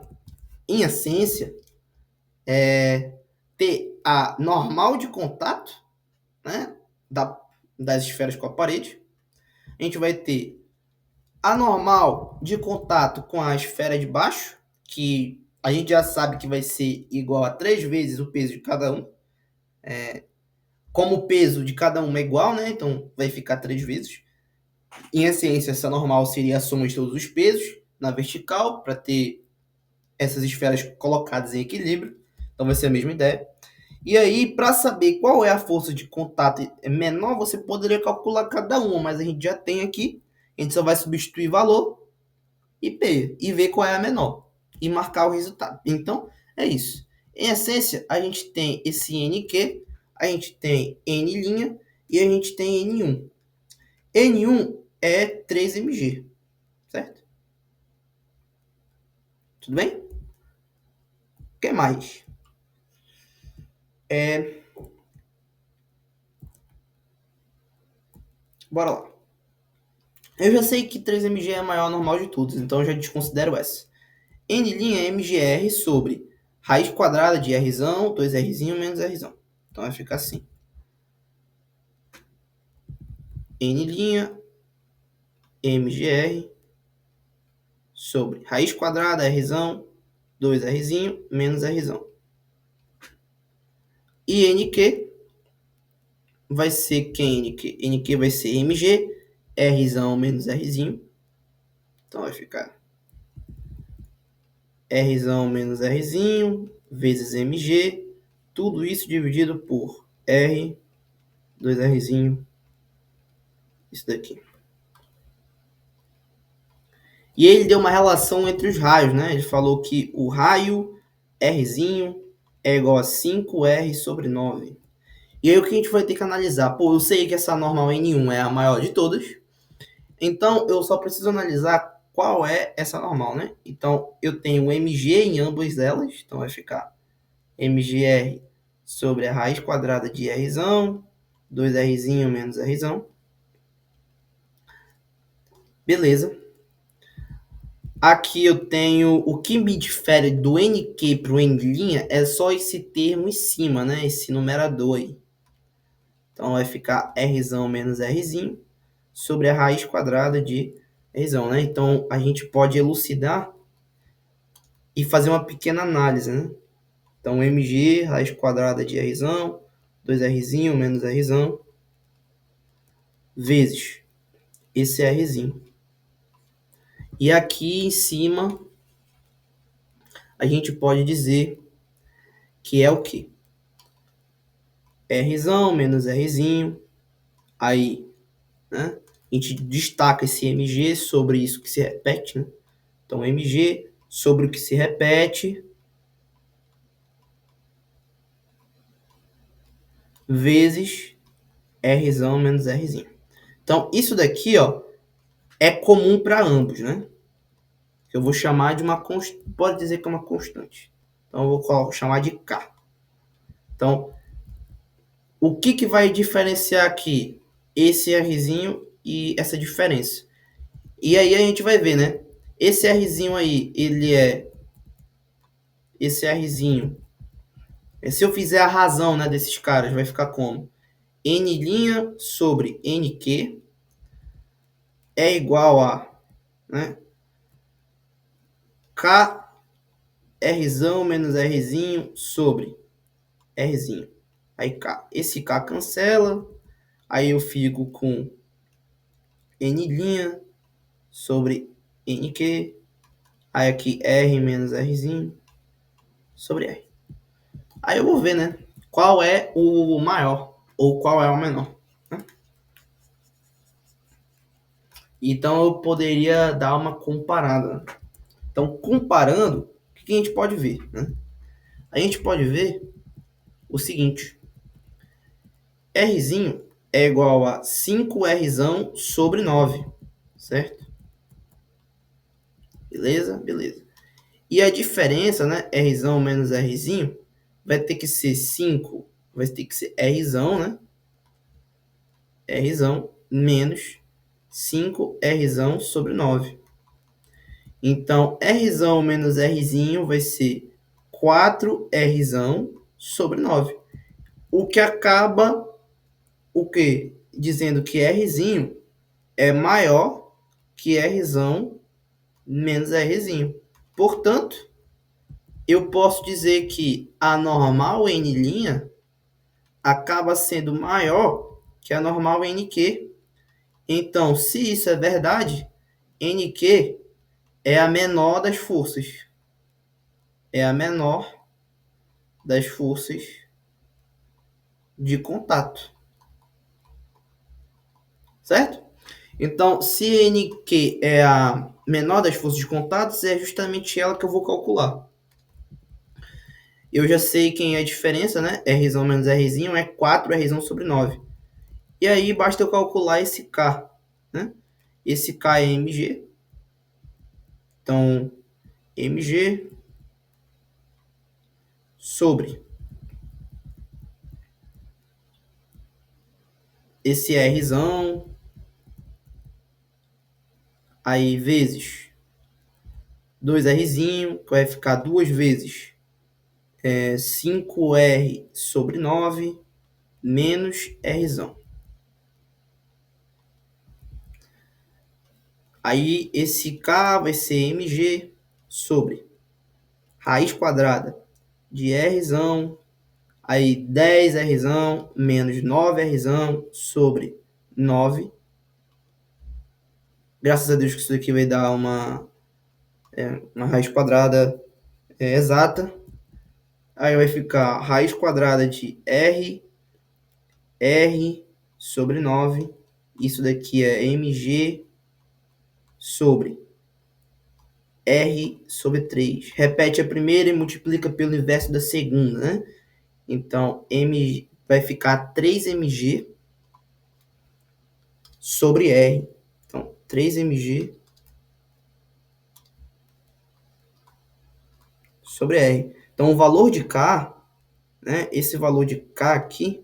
em essência, ter a normal de contato, né, das esferas com a parede. A gente vai ter a normal de contato com a esfera de baixo, que a gente já sabe que vai ser igual a 3 vezes o peso de cada um. Como o peso de cada um é igual, né, então vai ficar 3 vezes. Em essência, essa normal seria a soma de todos os pesos na vertical, para ter essas esferas colocadas em equilíbrio. Então vai ser a mesma ideia. E aí, para saber qual é a força de contato menor, você poderia calcular cada uma, mas a gente já tem aqui. A gente só vai substituir valor e P e ver qual é a menor e marcar o resultado. Então, é isso. Em essência, a gente tem esse NQ, a gente tem N' e a gente tem N1. N1 é 3 mg, certo? Tudo bem? O que mais? Bora lá. Eu já sei que 3 mg é a maior normal de todos, então eu já desconsidero essa. N' é mgr sobre raiz quadrada de R, 2R menos R. Então vai ficar assim. N' mgr sobre raiz quadrada R, 2R menos R. E NQ vai ser quem NQ? NQ vai ser mg, R menos R. Então vai ficar R menos R vezes mg, tudo isso dividido por R, 2R, isso daqui. E ele deu uma relação entre os raios, né? Ele falou que o raio R é igual a 5R sobre 9. E aí o que a gente vai ter que analisar? Pô, eu sei que essa normal N1 é a maior de todas, então eu só preciso analisar qual é essa normal, né? Então eu tenho mg em ambas elas, então vai ficar mgr sobre a raiz quadrada de R, 2R menos R. Beleza. Aqui eu tenho o que me difere do NQ para o N' é só esse termo em cima, né? Esse numerador aí. Então vai ficar R menos R sobre a raiz quadrada de R, né? Então a gente pode elucidar e fazer uma pequena análise, né? Então mg, raiz quadrada de R, 2R menos R, vezes esse R. E aqui em cima a gente pode dizer que é o quê? R menos R, aí, né? A gente destaca esse mg sobre isso que se repete, né? Então, mg sobre o que se repete vezes R menos R. Então, isso daqui, ó, é comum para ambos, né? Eu vou chamar de uma constante, pode dizer que é uma constante. Então, eu vou chamar de K. Então, o que vai diferenciar aqui esse Rzinho e essa diferença? E aí a gente vai ver, né? Esse Rzinho aí, ele é... Esse Rzinho... Se eu fizer a razão, né, desses caras, vai ficar como? N' sobre NQ é igual a... Né, K R menos R sobre R. Aí K. Esse K cancela. Aí eu fico com N' sobre NQ. Aí aqui R menos R sobre R. Aí eu vou ver, né? Qual é o maior ou qual é o menor. Né? Então eu poderia dar uma comparada. Então, comparando, o que a gente pode ver? Né? A gente pode ver o seguinte. R é igual a 5R sobre 9. Certo? Beleza? Beleza. E a diferença, né? R menos R vai ter que ser 5, vai ter que ser R, né? R menos 5R sobre 9. Então, R menos R vai ser 4R sobre 9. O que acaba o quê? Dizendo que R é maior que R menos R. Portanto, eu posso dizer que a normal N' acaba sendo maior que a normal NQ. Então, se isso é verdade, NQ é a menor das forças. É a menor das forças de contato, certo? Então, se NQ é a menor das forças de contatos, é justamente ela que eu vou calcular. Eu já sei quem é a diferença, né? R menos R é 4R sobre 9. E aí basta eu calcular esse K, né? Esse K é mg. Então, mg sobre esse Rzão, aí vezes 2Rzinho, que vai ficar 2 vezes 5R sobre 9 menos Rzão. Aí esse K vai ser mg sobre raiz quadrada de Rzão, aí 10Rzão menos 9Rzão sobre 9. Graças a Deus que isso aqui vai dar uma raiz quadrada exata. Aí vai ficar raiz quadrada de R sobre 9. Isso daqui é mg sobre R sobre 3. Repete a primeira e multiplica pelo inverso da segunda, né? Então, M vai ficar 3mg sobre R. Então, 3mg sobre R. Então, o valor de K, né? Esse valor de K aqui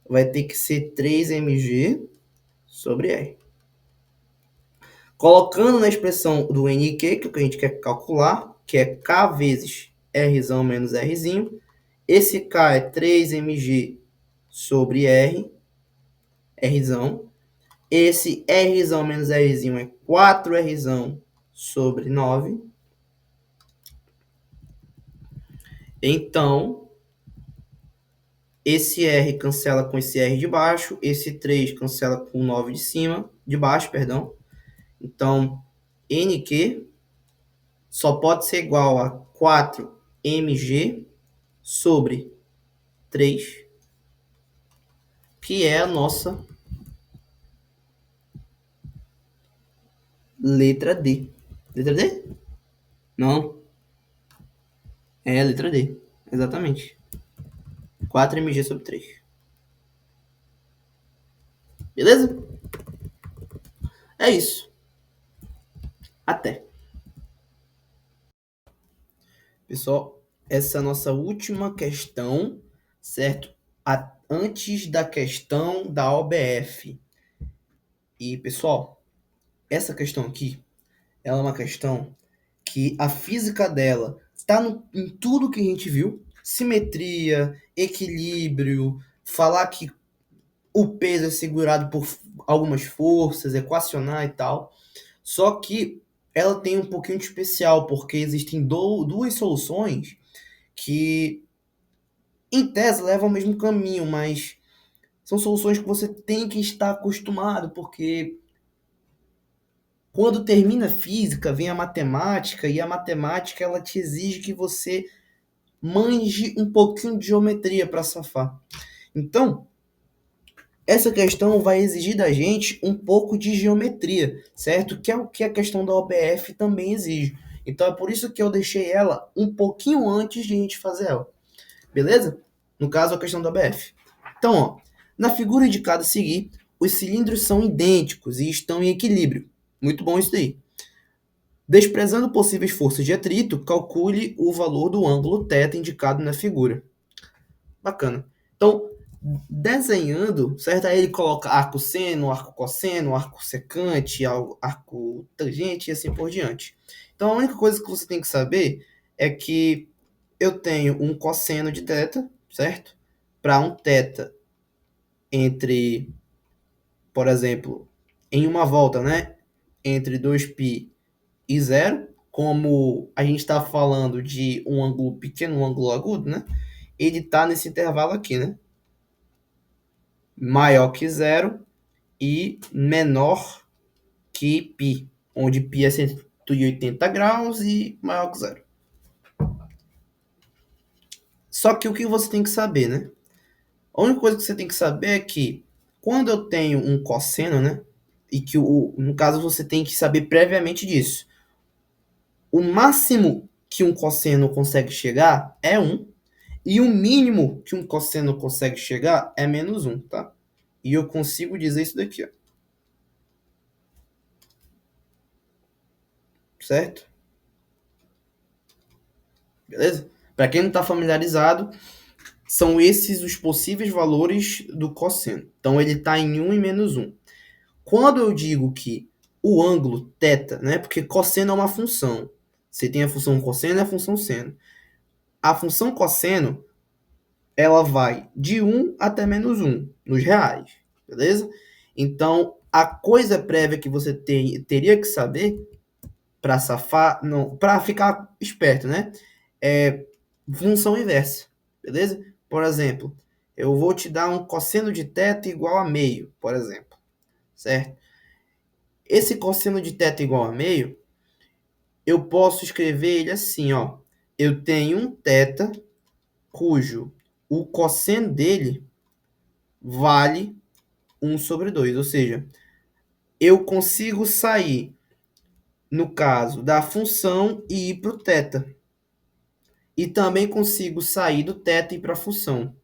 vai ter que ser 3mg sobre R. Colocando na expressão do NQ, que é o que a gente quer calcular, que é K vezes R menos R, esse K é 3mg sobre R, Rzão. Esse Rzão menos Rzinho é 4Rzão sobre 9. Então, esse R cancela com esse R de baixo, esse 3 cancela com o 9 de cima, de baixo, perdão. Então, NQ só pode ser igual a 4mg sobre 3, que é a nossa letra D. Letra D? Não. É a letra D. Exatamente. 4mg sobre 3. Beleza? É isso. Até. Pessoal, essa é a nossa última questão, certo? Antes da questão da OBF. E, pessoal, essa questão aqui, ela é uma questão que a física dela está em tudo que a gente viu. Simetria, equilíbrio, falar que o peso é segurado por algumas forças, equacionar e tal. Só que ela tem um pouquinho de especial, porque existem duas soluções que, em tese, levam ao mesmo caminho, mas são soluções que você tem que estar acostumado, porque quando termina a física, vem a matemática, e a matemática ela te exige que você manje um pouquinho de geometria para safar. Então, essa questão vai exigir da gente um pouco de geometria, certo? Que é o que a questão da OBF também exige. Então é por isso que eu deixei ela um pouquinho antes de a gente fazer ela. Beleza? No caso, a questão da OBF. Então, ó, na figura indicada a seguir, os cilindros são idênticos e estão em equilíbrio. Muito bom isso daí. Desprezando possíveis forças de atrito, calcule o valor do ângulo θ indicado na figura. Bacana. Então, desenhando, certo? Aí ele coloca arco seno, arco cosseno, arco secante, arco tangente e assim por diante. Então, a única coisa que você tem que saber é que eu tenho um cosseno de θ, certo? Para um θ entre, por exemplo, em uma volta, né? Entre 2π e 0, como a gente está falando de um ângulo pequeno, um ângulo agudo, né? Ele está nesse intervalo aqui, né? Maior que 0 e menor que π, onde π é 180 graus e maior que 0. Só que o que você tem que saber, né? A única coisa que você tem que saber é que quando eu tenho um cosseno, né? E que no caso você tem que saber previamente disso. O máximo que um cosseno consegue chegar é 1, e o mínimo que um cosseno consegue chegar é -1, tá? E eu consigo dizer isso daqui, ó. Certo? Beleza? Para quem não está familiarizado, são esses os possíveis valores do cosseno. Então ele está em 1 e -1. Quando eu digo que o ângulo θ, né? Porque cosseno é uma função. Você tem a função cosseno e a função seno. A função cosseno, ela vai de 1 até -1 nos reais, beleza? Então, a coisa prévia que você teria que saber para safar, não, para ficar esperto, né? É função inversa, beleza? Por exemplo, eu vou te dar um cosseno de θ igual a meio, por exemplo, certo? Esse cosseno de θ igual a meio, eu posso escrever ele assim, ó. Eu tenho um θ cujo o cosseno dele vale 1/2, ou seja, eu consigo sair, no caso, da função e ir para o θ. E também consigo sair do θ e ir para a função,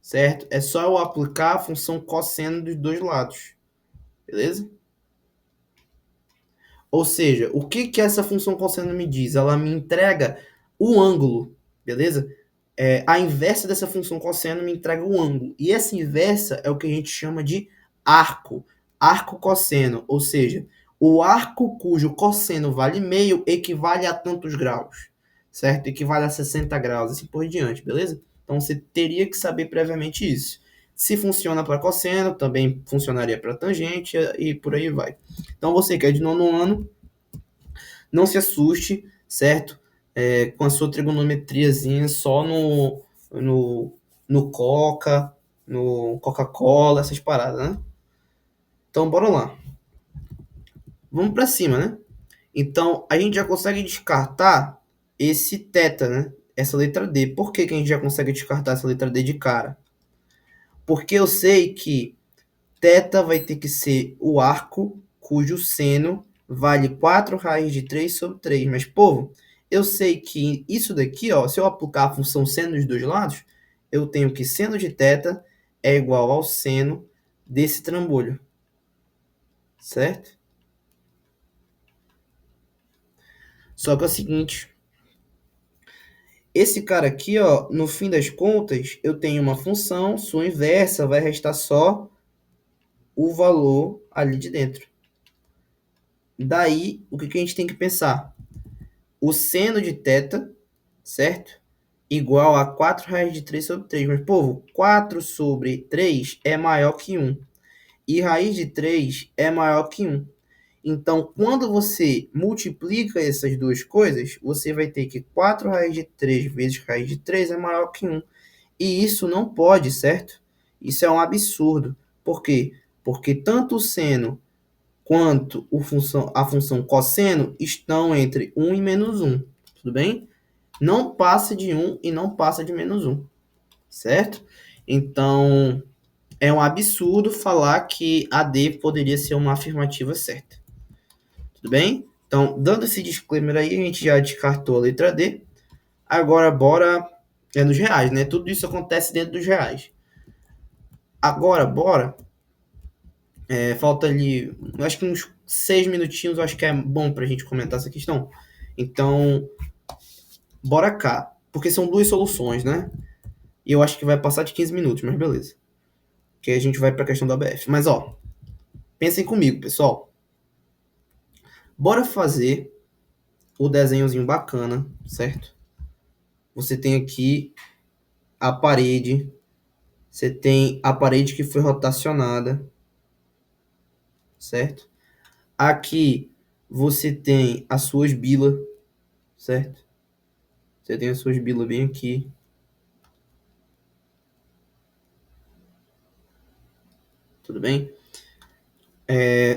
certo? É só eu aplicar a função cosseno dos dois lados, beleza? Ou seja, o que que essa função cosseno me diz? Ela me entrega o ângulo, beleza? A inversa dessa função cosseno me entrega o ângulo. E essa inversa é o que a gente chama de arco. Arco cosseno, ou seja, o arco cujo cosseno vale meio equivale a tantos graus, certo? Equivale a 60 graus, assim por diante, beleza? Então você teria que saber previamente isso. Se funciona para cosseno, também funcionaria para tangente e por aí vai. Então você que é de nono ano, não se assuste, certo? Com a sua trigonometriazinha só no Coca, no Coca-Cola, essas paradas, né? Então, bora lá. Vamos para cima, né? Então, a gente já consegue descartar esse θ, né? Essa letra D. Por que que a gente já consegue descartar essa letra D de cara? Porque eu sei que θ vai ter que ser o arco cujo seno vale 4 raiz de 3 sobre 3. Mas, povo, eu sei que isso daqui, ó, se eu aplicar a função seno dos dois lados, eu tenho que seno de θ é igual ao seno desse trambolho. Certo? Só que é o seguinte, esse cara aqui, ó, no fim das contas, eu tenho uma função, sua inversa vai restar só o valor ali de dentro. Daí, o que que a gente tem que pensar? O seno de θ, certo? Igual a 4 raiz de 3 sobre 3. Mas, povo, 4 sobre 3 é maior que 1. E raiz de 3 é maior que 1. Então, quando você multiplica essas duas coisas, você vai ter que 4 raiz de 3 vezes raiz de 3 é maior que 1. E isso não pode, certo? Isso é um absurdo. Por quê? Porque tanto o seno quanto a função cosseno estão entre 1 e -1. Tudo bem? Não passa de 1 e não passa de -1. Certo? Então, é um absurdo falar que a D poderia ser uma afirmativa certa. Tudo bem? Então, dando esse disclaimer aí, a gente já descartou a letra D. Agora, bora nos reais, né? Tudo isso acontece dentro dos reais. Agora, bora. Falta ali, acho que uns 6 minutinhos, acho que é bom pra gente comentar essa questão. Então, bora cá. Porque são duas soluções, né? E eu acho que vai passar de 15 minutos, mas beleza. Que aí a gente vai pra questão da ABF. Mas, ó, pensem comigo, pessoal. Bora fazer o desenhozinho bacana, certo? Você tem aqui a parede. Você tem a parede que foi rotacionada, certo? Aqui você tem as suas bilas, certo? Você tem as suas bilas bem aqui. Tudo bem?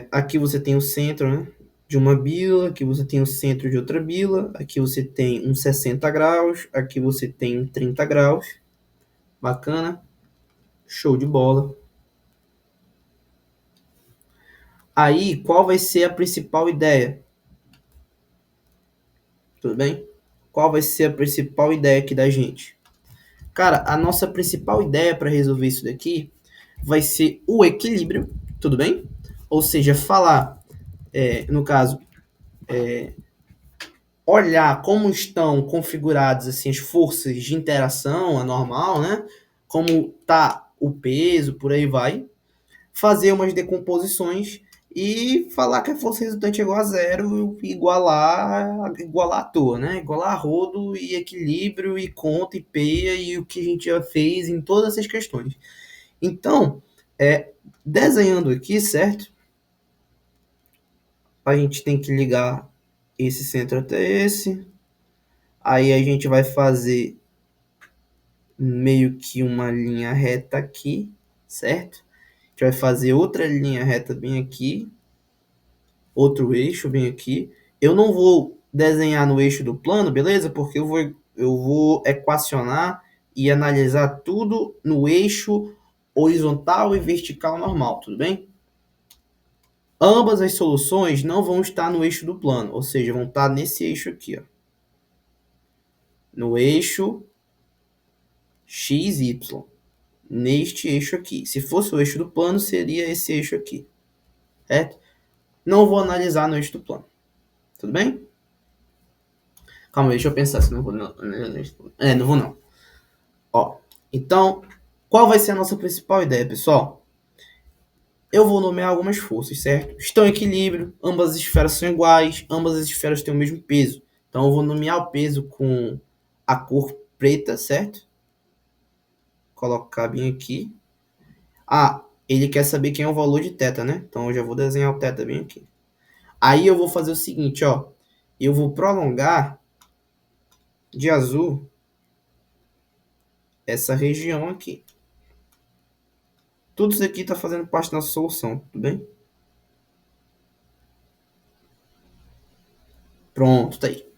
Aqui você tem o centro, né, de uma bila, aqui você tem o centro de outra bila, aqui você tem uns 60 graus, aqui você tem 30 graus. Bacana? Show de bola. Aí, qual vai ser a principal ideia? Tudo bem? Qual vai ser a principal ideia aqui da gente? Cara, a nossa principal ideia para resolver isso daqui vai ser o equilíbrio, tudo bem? Ou seja, falar, no caso, olhar como estão configuradas assim, as forças de interação, a normal, né? Como tá o peso, por aí vai. Fazer umas decomposições e falar que a força resultante é igual a zero, igualar à toa, né? Igualar a rodo e equilíbrio e conta e peia e o que a gente já fez em todas essas questões. Então, desenhando aqui, certo? A gente tem que ligar esse centro até esse. Aí a gente vai fazer meio que uma linha reta aqui, certo? A gente vai fazer outra linha reta bem aqui, outro eixo bem aqui. Eu não vou desenhar no eixo do plano, beleza? Porque eu vou equacionar e analisar tudo no eixo horizontal e vertical normal, tudo bem? Ambas as soluções não vão estar no eixo do plano, ou seja, vão estar nesse eixo aqui, ó. No eixo XY, neste eixo aqui. Se fosse o eixo do plano, seria esse eixo aqui, certo? Não vou analisar no eixo do plano, tudo bem? Calma, deixa eu pensar se não vou não. Não vou não. Ó, então, qual vai ser a nossa principal ideia, pessoal? Eu vou nomear algumas forças, certo? Estão em equilíbrio, ambas as esferas são iguais, ambas as esferas têm o mesmo peso. Então, eu vou nomear o peso com a cor preta, certo? Colocar bem aqui. Ah, ele quer saber quem é o valor de θ, né? Então, eu já vou desenhar o θ bem aqui. Aí, eu vou fazer o seguinte, ó. Eu vou prolongar de azul essa região aqui. Tudo isso aqui está fazendo parte da nossa solução, tudo bem? Pronto, tá aí.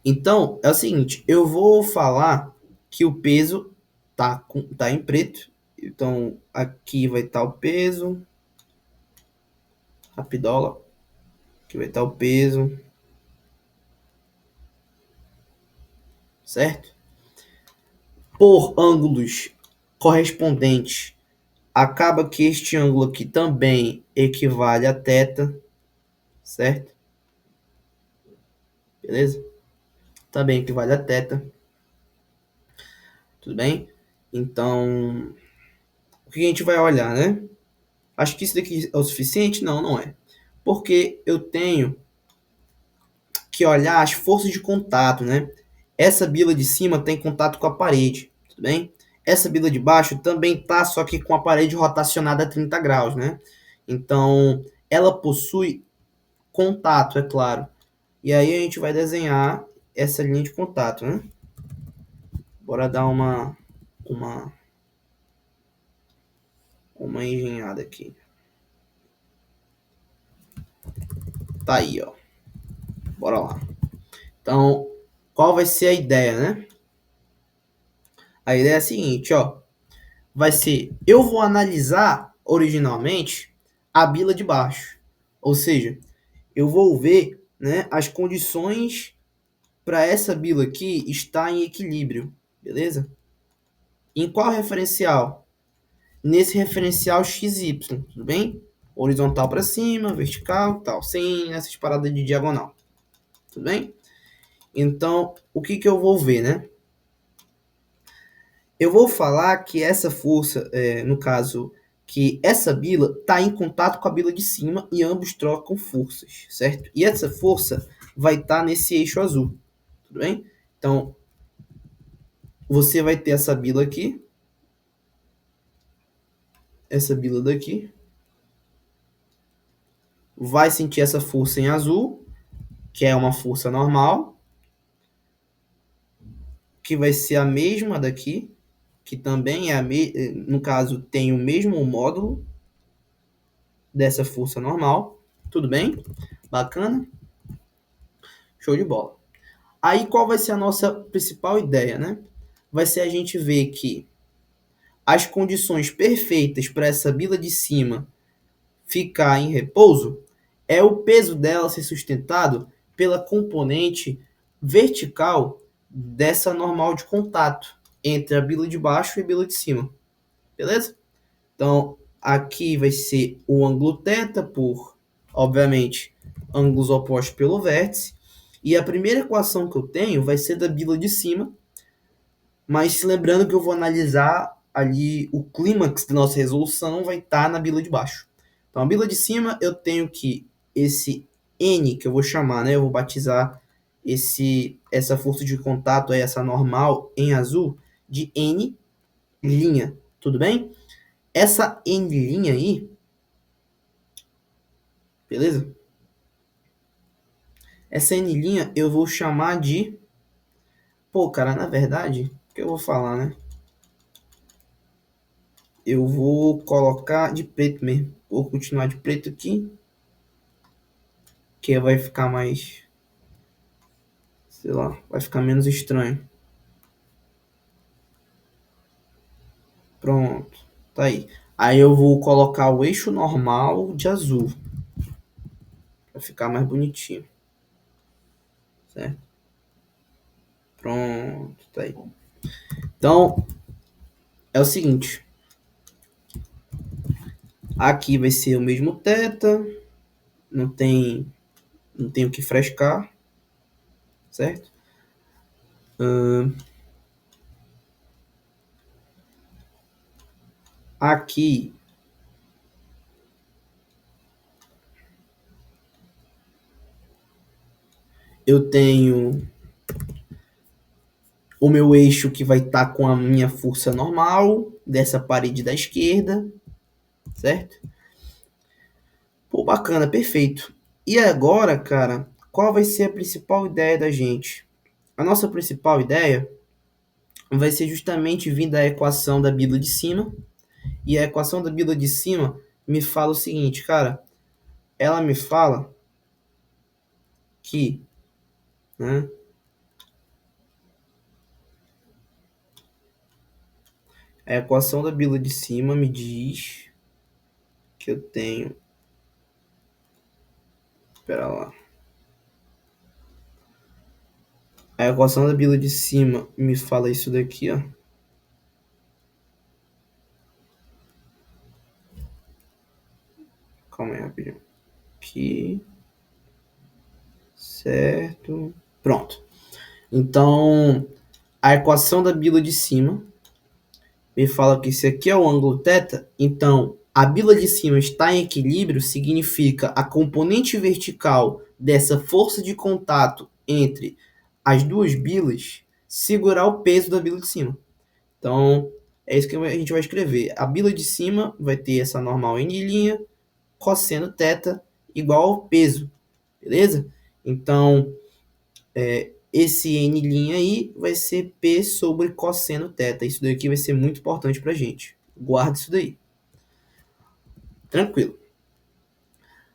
Então, é o seguinte, eu vou falar que o peso tá em preto. Então, aqui vai estar o peso. Rapidola. Aqui vai estar o peso. Certo? Por ângulos correspondentes, acaba que este ângulo aqui também equivale a θ. Certo? Beleza? Também equivale a θ. Tudo bem? Então, o que a gente vai olhar, né? Acho que isso daqui é o suficiente? Não, não é. Porque eu tenho que olhar as forças de contato, né? Essa bila de cima tem contato com a parede, tudo bem? Essa bila de baixo também tá, só que com a parede rotacionada a 30 graus, né? Então, ela possui contato, é claro. E aí a gente vai desenhar essa linha de contato, né? Bora dar uma engenhada aqui. Tá aí, ó. Bora lá. Então, qual vai ser a ideia, né? A ideia é a seguinte, ó. Vai ser, eu vou analisar originalmente a bila de baixo. Ou seja, eu vou ver, né, as condições para essa bila aqui estar em equilíbrio, beleza? Em qual referencial? Nesse referencial XY, tudo bem? Horizontal para cima, vertical, tal, sem essas paradas de diagonal. Tudo bem? Então, o que eu vou ver, né? Eu vou falar que essa força, no caso, que essa bila está em contato com a bila de cima e ambos trocam forças, certo? E essa força vai estar nesse eixo azul, tudo bem? Então, você vai ter essa bila aqui, essa bila daqui, vai sentir essa força em azul, que é uma força normal, que vai ser a mesma daqui, que também é no caso tem o mesmo módulo dessa força normal, tudo bem? Bacana? Show de bola. Aí qual vai ser a nossa principal ideia, né? Vai ser a gente ver que as condições perfeitas para essa bila de cima ficar em repouso é o peso dela ser sustentado pela componente vertical dessa normal de contato entre a bila de baixo e a bila de cima. Beleza? Então, aqui vai ser o ângulo θ por, obviamente, ângulos opostos pelo vértice. E a primeira equação que eu tenho vai ser da bila de cima, mas lembrando que eu vou analisar ali o clímax da nossa resolução vai estar na bila de baixo. Então, a bila de cima eu tenho que esse N, que eu vou chamar, né? Eu vou batizar essa força de contato, essa normal em azul, de N', tudo bem? Essa N' aí, beleza? Essa N' eu vou chamar de... Pô, cara, na verdade, o que eu vou falar, né? Eu vou colocar de preto mesmo. Vou continuar de preto aqui. Que vai ficar mais... Sei lá, vai ficar menos estranho. Pronto, tá aí. Aí eu vou colocar o eixo normal de azul. Pra ficar mais bonitinho. Certo? Pronto, tá aí. Então, é o seguinte. Aqui vai ser o mesmo θ. Não tem o que frescar. Certo? Aqui eu tenho o meu eixo que vai estar com a minha força normal dessa parede da esquerda, certo? Pô, bacana, perfeito. E agora, cara, qual vai ser a principal ideia da gente? A nossa principal ideia vai ser justamente vir da equação da bila de cima. E a equação da bila de cima me fala o seguinte, cara. Ela me fala que, né, a equação da bila de cima me diz que eu tenho... Espera lá. A equação da bila de cima me fala isso daqui, ó. Calma aí, rapidinho. Aqui. Certo. Pronto. Então, a equação da bila de cima me fala que esse aqui é o ângulo θ. Então, a bila de cima está em equilíbrio, significa a componente vertical dessa força de contato entre as duas bilas segurar o peso da bila de cima. Então, é isso que a gente vai escrever. A bila de cima vai ter essa normal N', cosseno θ igual ao peso, beleza? Então, esse N' aí vai ser P sobre cosseno θ. Isso daqui vai ser muito importante pra gente. Guarda isso daí. Tranquilo.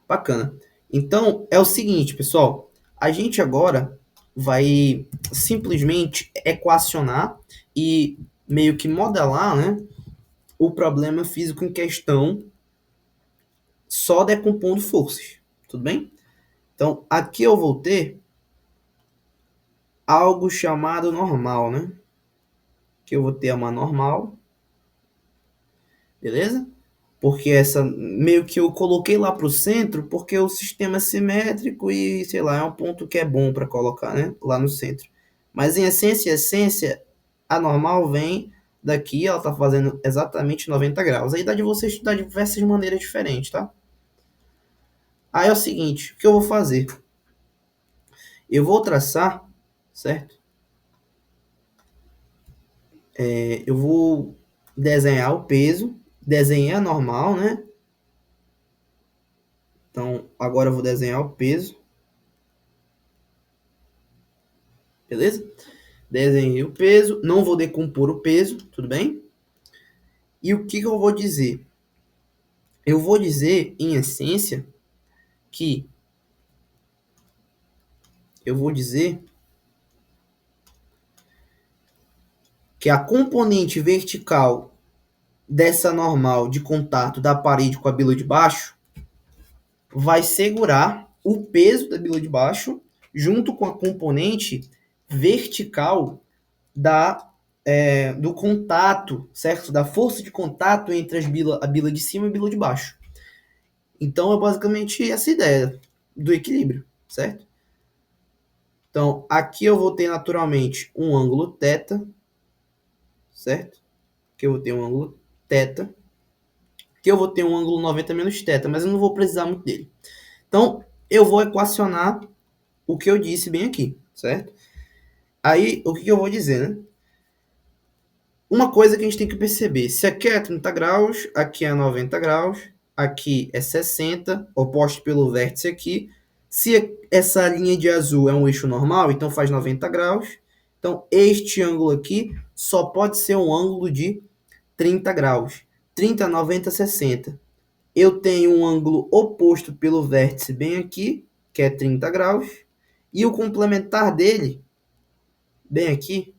Bacana. Então, é o seguinte, pessoal. A gente agora vai simplesmente equacionar e meio que modelar, né, o problema físico em questão só decompondo forças. Tudo bem? Então, aqui eu vou ter algo chamado normal, né? Que eu vou ter uma normal. Beleza? Porque essa meio que eu coloquei lá para o centro, porque o sistema é simétrico e, sei lá, é um ponto que é bom para colocar, né? Lá no centro. Mas em essência, a normal vem daqui, ela está fazendo exatamente 90 graus. Aí dá de você estudar de diversas maneiras diferentes, tá? Aí é o seguinte, o que eu vou fazer? Eu vou traçar, certo? Eu vou desenhar o peso, desenhei a normal, né? Então, agora eu vou desenhar o peso. Beleza? Desenhei o peso, não vou decompor o peso, tudo bem? E o que eu vou dizer? Eu vou dizer, em essência, que eu vou dizer que a componente vertical dessa normal de contato da parede com a bila de baixo vai segurar o peso da bila de baixo junto com a componente vertical do contato, certo? Da força de contato entre a bila de cima e a bila de baixo. Então, é basicamente essa ideia do equilíbrio, certo? Então, aqui eu vou ter naturalmente um ângulo θ, certo? Aqui eu vou ter um ângulo θ. Aqui eu vou ter um ângulo 90 menos θ, mas eu não vou precisar muito dele. Então, eu vou equacionar o que eu disse bem aqui, certo? Aí, o que eu vou dizer, né? Uma coisa que a gente tem que perceber, se aqui é 30 graus, aqui é 90 graus, aqui é 60, oposto pelo vértice aqui. Se essa linha de azul é um eixo normal, então faz 90 graus. Então, este ângulo aqui só pode ser um ângulo de 30 graus. 30, 90, 60. Eu tenho um ângulo oposto pelo vértice bem aqui, que é 30 graus. E o complementar dele, bem aqui,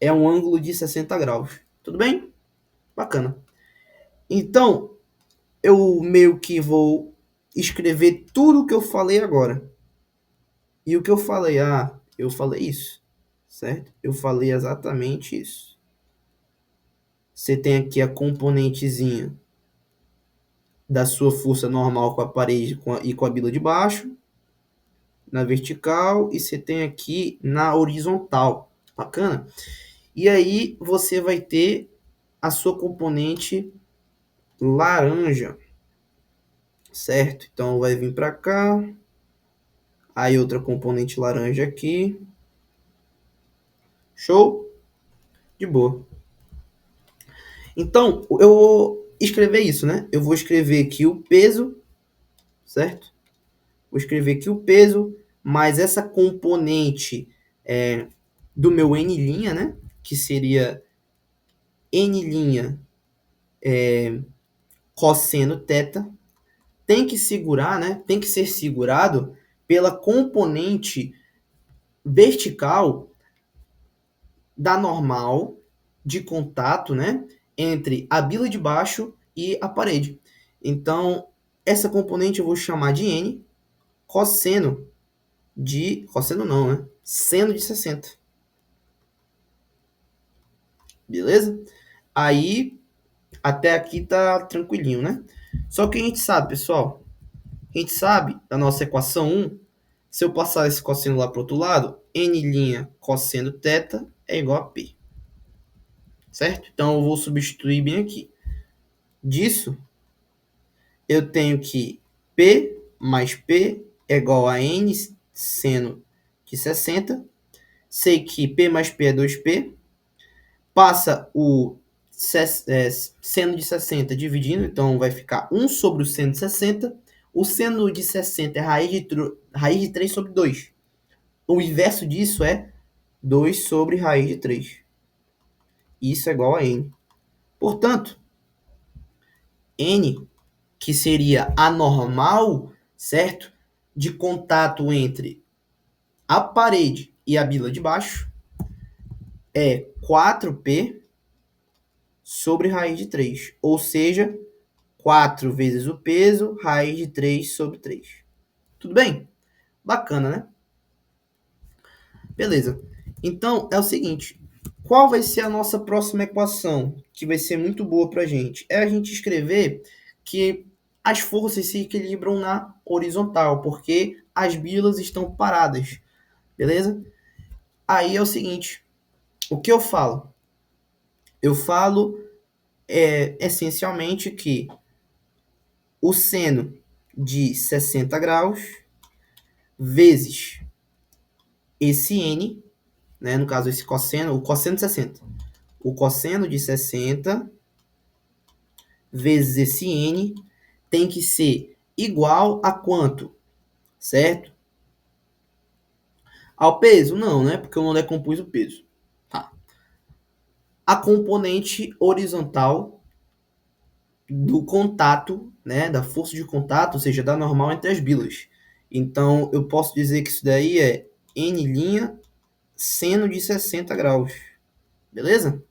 é um ângulo de 60 graus. Tudo bem? Bacana. Então, eu meio que vou escrever tudo o que eu falei agora. E o que eu falei? Eu falei isso, certo? Eu falei exatamente isso. Você tem aqui a componentezinha da sua força normal com a parede e com a bila de baixo, na vertical, e você tem aqui na horizontal. Bacana? E aí você vai ter a sua componente laranja, certo? Então vai vir para cá, aí outra componente laranja aqui. Show? De boa. Então, eu vou escrever isso, né? Eu vou escrever aqui o peso, certo? Vou escrever aqui o peso, mais essa componente do meu N', né? Que seria N' cosseno θ. Tem que segurar, né? Tem que ser segurado pela componente vertical da normal de contato, né, entre a bila de baixo e a parede. Então, essa componente eu vou chamar de N cosseno de... Cosseno não, né? Seno de 60. Beleza? Aí, até aqui tá tranquilinho, né? Só que a gente sabe, pessoal, a gente sabe da nossa equação 1, se eu passar esse cosseno lá para o outro lado, N' cosseno θ é igual a P. Certo? Então, eu vou substituir bem aqui. Disso, eu tenho que P mais P é igual a N seno de 60. Sei que P mais P é 2P. Passa o seno de 60 dividindo, então vai ficar 1 sobre o seno de 60. O seno de 60 é raiz de 3 sobre 2. O inverso disso é 2 sobre raiz de 3. Isso é igual a N. Portanto, N, que seria a normal, certo? De contato entre a parede e a bila de baixo, é 4P sobre raiz de 3. Ou seja, 4 vezes o peso, raiz de 3 sobre 3. Tudo bem? Bacana, né? Beleza. Então, é o seguinte. Qual vai ser a nossa próxima equação? Que vai ser muito boa para a gente. É a gente escrever que as forças se equilibram na horizontal, porque as bilas estão paradas. Beleza? Aí é o seguinte. O que eu falo? Eu falo essencialmente que o seno de 60 graus vezes esse N, né, no caso esse cosseno, o cosseno de 60. O cosseno de 60 vezes esse N tem que ser igual a quanto? Certo? Ao peso? Não, né? Porque eu não decompus o peso. Tá. A componente horizontal do contato, né, da força de contato, ou seja, da normal entre as bilas. Então, eu posso dizer que isso daí é N' seno de 60 graus. Beleza?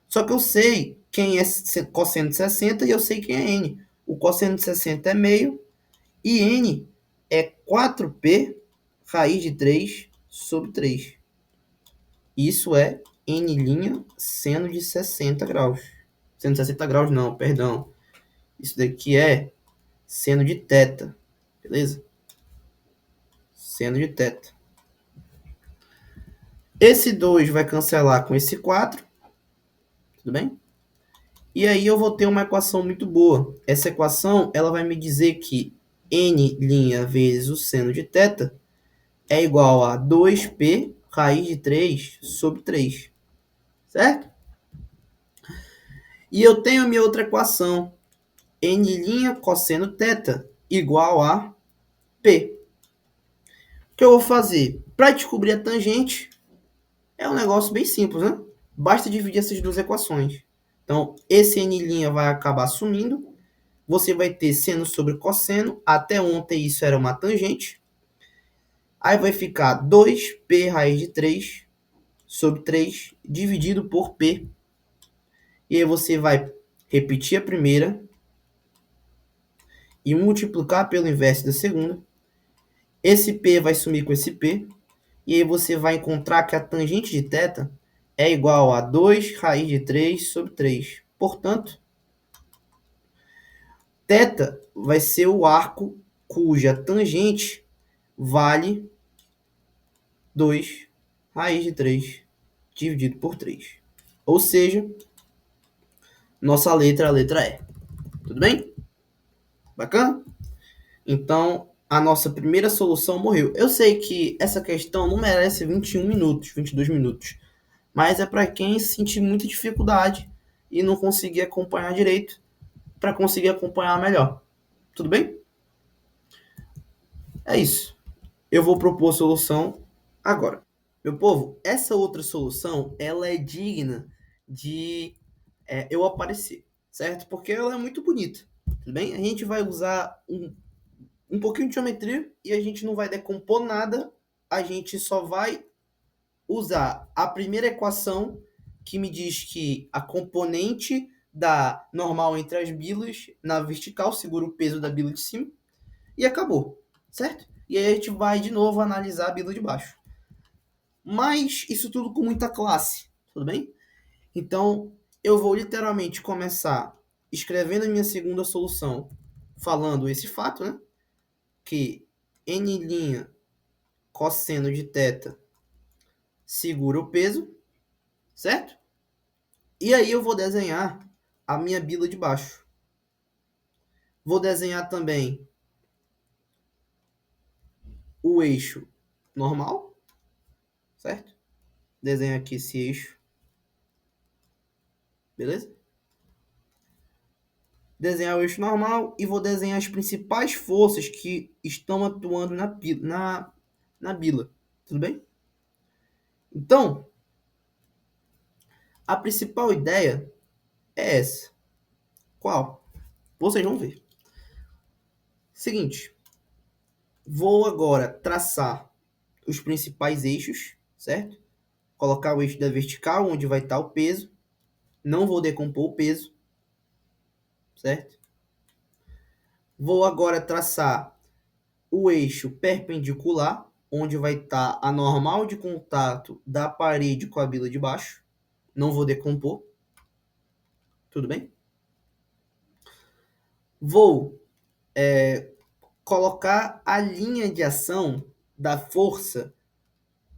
Só que eu sei quem é cosseno de 60 e eu sei quem é n. O cosseno de 60 é meio e n é 4p raiz de 3 sobre 3. Isso é n' seno de 60 graus. Seno de 60 graus não, perdão. Isso daqui é seno de θ, beleza? Seno de θ. Esse 2 vai cancelar com esse 4, tudo bem? E aí eu vou ter uma equação muito boa. Essa equação ela vai me dizer que n' vezes o seno de θ é igual a 2p raiz de 3 sobre 3, certo? E eu tenho a minha outra equação, n' cosseno θ igual a p. O que eu vou fazer? Para descobrir a tangente, é um negócio bem simples, né? Basta dividir essas duas equações. Então, esse n' vai acabar sumindo. Você vai ter seno sobre cosseno. Até ontem isso era uma tangente. Aí vai ficar 2p raiz de 3 sobre 3 dividido por p. E aí você vai repetir a primeira e multiplicar pelo inverso da segunda. Esse p vai sumir com esse p. E aí você vai encontrar que a tangente de θ é igual a 2 raiz de 3 sobre 3. Portanto, θ vai ser o arco cuja tangente vale 2 raiz de 3 dividido por 3. Ou seja, nossa letra é a letra E. Tudo bem? Bacana? Então, a nossa primeira solução morreu. Eu sei que essa questão não merece 21 minutos, 22 minutos. Mas é para quem sentir muita dificuldade e não conseguir acompanhar direito, para conseguir acompanhar melhor. Tudo bem? É isso. Eu vou propor a solução agora. Meu povo, essa outra solução, ela é digna de eu aparecer, certo? Porque ela é muito bonita, tudo bem? A gente vai usar um pouquinho de geometria e a gente não vai decompor nada, a gente só vai usar a primeira equação que me diz que a componente da normal entre as bilas na vertical segura o peso da bila de cima e acabou, certo? E aí a gente vai de novo analisar a bila de baixo. Mas isso tudo com muita classe, tudo bem? Então eu vou literalmente começar escrevendo a minha segunda solução, falando esse fato, né? Que n' cosseno de θ segura o peso, certo? E aí eu vou desenhar a minha bila de baixo. Vou desenhar também o eixo normal, certo? Desenho aqui esse eixo, beleza? Desenhar o eixo normal e vou desenhar as principais forças que estão atuando na bila, tudo bem? Então, a principal ideia é essa. Qual? Vocês vão ver. Seguinte, vou agora traçar os principais eixos, certo? Colocar o eixo da vertical, onde vai estar o peso. Não vou decompor o peso, certo? Vou agora traçar o eixo perpendicular, onde vai estar a normal de contato da parede com a bila de baixo. Não vou decompor. Tudo bem? Vou colocar a linha de ação da força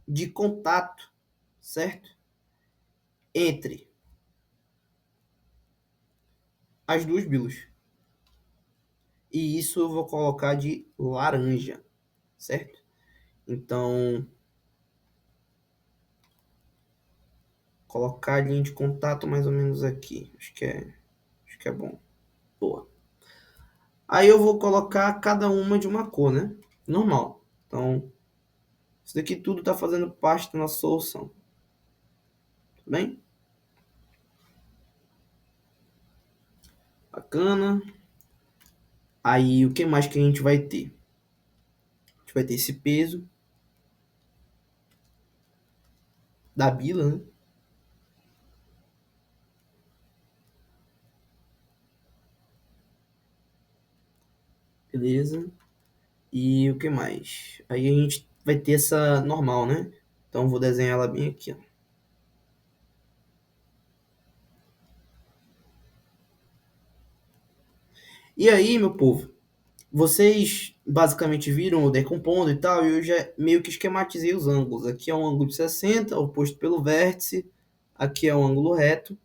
de contato, certo? Entre as duas bilas. E isso eu vou colocar de laranja, certo? Então, colocar a linha de contato mais ou menos aqui. Acho que é bom. Boa. Aí eu vou colocar cada uma de uma cor, né? Normal. Então, isso daqui tudo está fazendo parte da nossa solução. Tudo bem? Bacana. Aí, o que mais que a gente vai ter? A gente vai ter esse peso da bila, né? beleza. E o que mais? Aí a gente vai ter essa normal, né? Então vou desenhar ela bem aqui, ó. E aí, meu povo, vocês basicamente viram o decompondo e tal, e eu já meio que esquematizei os ângulos. Aqui é um ângulo de 60, oposto pelo vértice. Aqui é um ângulo reto.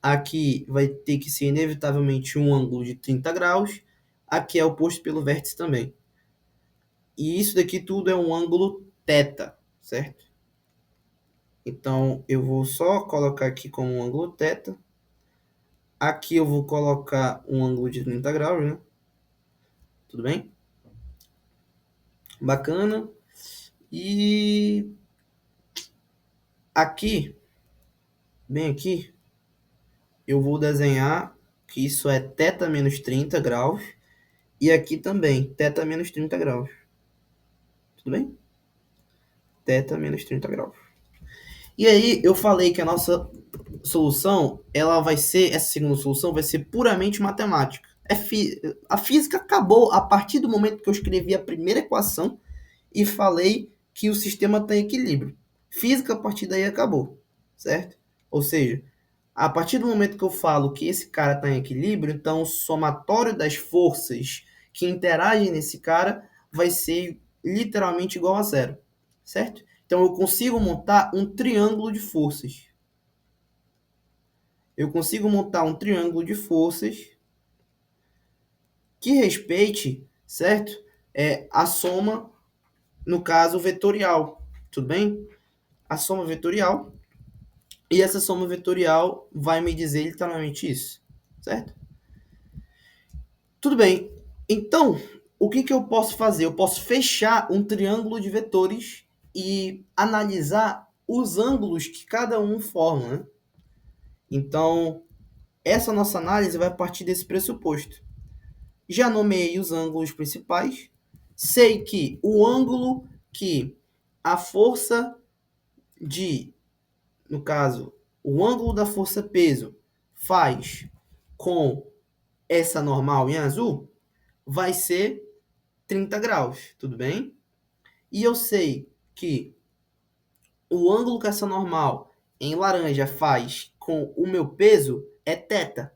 Aqui vai ter que ser inevitavelmente um ângulo de 30 graus. Aqui é oposto pelo vértice também. E isso daqui tudo é um ângulo θ, certo? Então eu vou só colocar aqui como um ângulo θ. Aqui eu vou colocar um ângulo de 30 graus, né? Tudo bem? Bacana. E aqui, bem aqui, eu vou desenhar que isso é θ menos 30 graus. E aqui também, θ menos 30 graus. Tudo bem? Θ menos 30 graus. E aí eu falei que a nossa solução, ela vai ser, essa segunda solução vai ser puramente matemática. A física acabou a partir do momento que eu escrevi a primeira equação e falei que o sistema tem equilíbrio. Física a partir daí acabou, certo? Ou seja, a partir do momento que eu falo que esse cara está em equilíbrio, então o somatório das forças que interagem nesse cara vai ser literalmente igual a zero, certo? Então eu consigo montar um triângulo de forças. Eu consigo montar um triângulo de forças que respeite, certo? A soma, no caso, vetorial. Tudo bem? A soma vetorial. E essa soma vetorial vai me dizer literalmente isso, certo? Tudo bem. Então, o que eu posso fazer? Eu posso fechar um triângulo de vetores e analisar os ângulos que cada um forma, né? Então, essa nossa análise vai partir desse pressuposto. Já nomeei os ângulos principais. Sei que o ângulo que a força de, no caso, o ângulo da força peso faz com essa normal em azul vai ser 30 graus, tudo bem? E eu sei que o ângulo que essa normal em laranja faz com o meu peso é θ,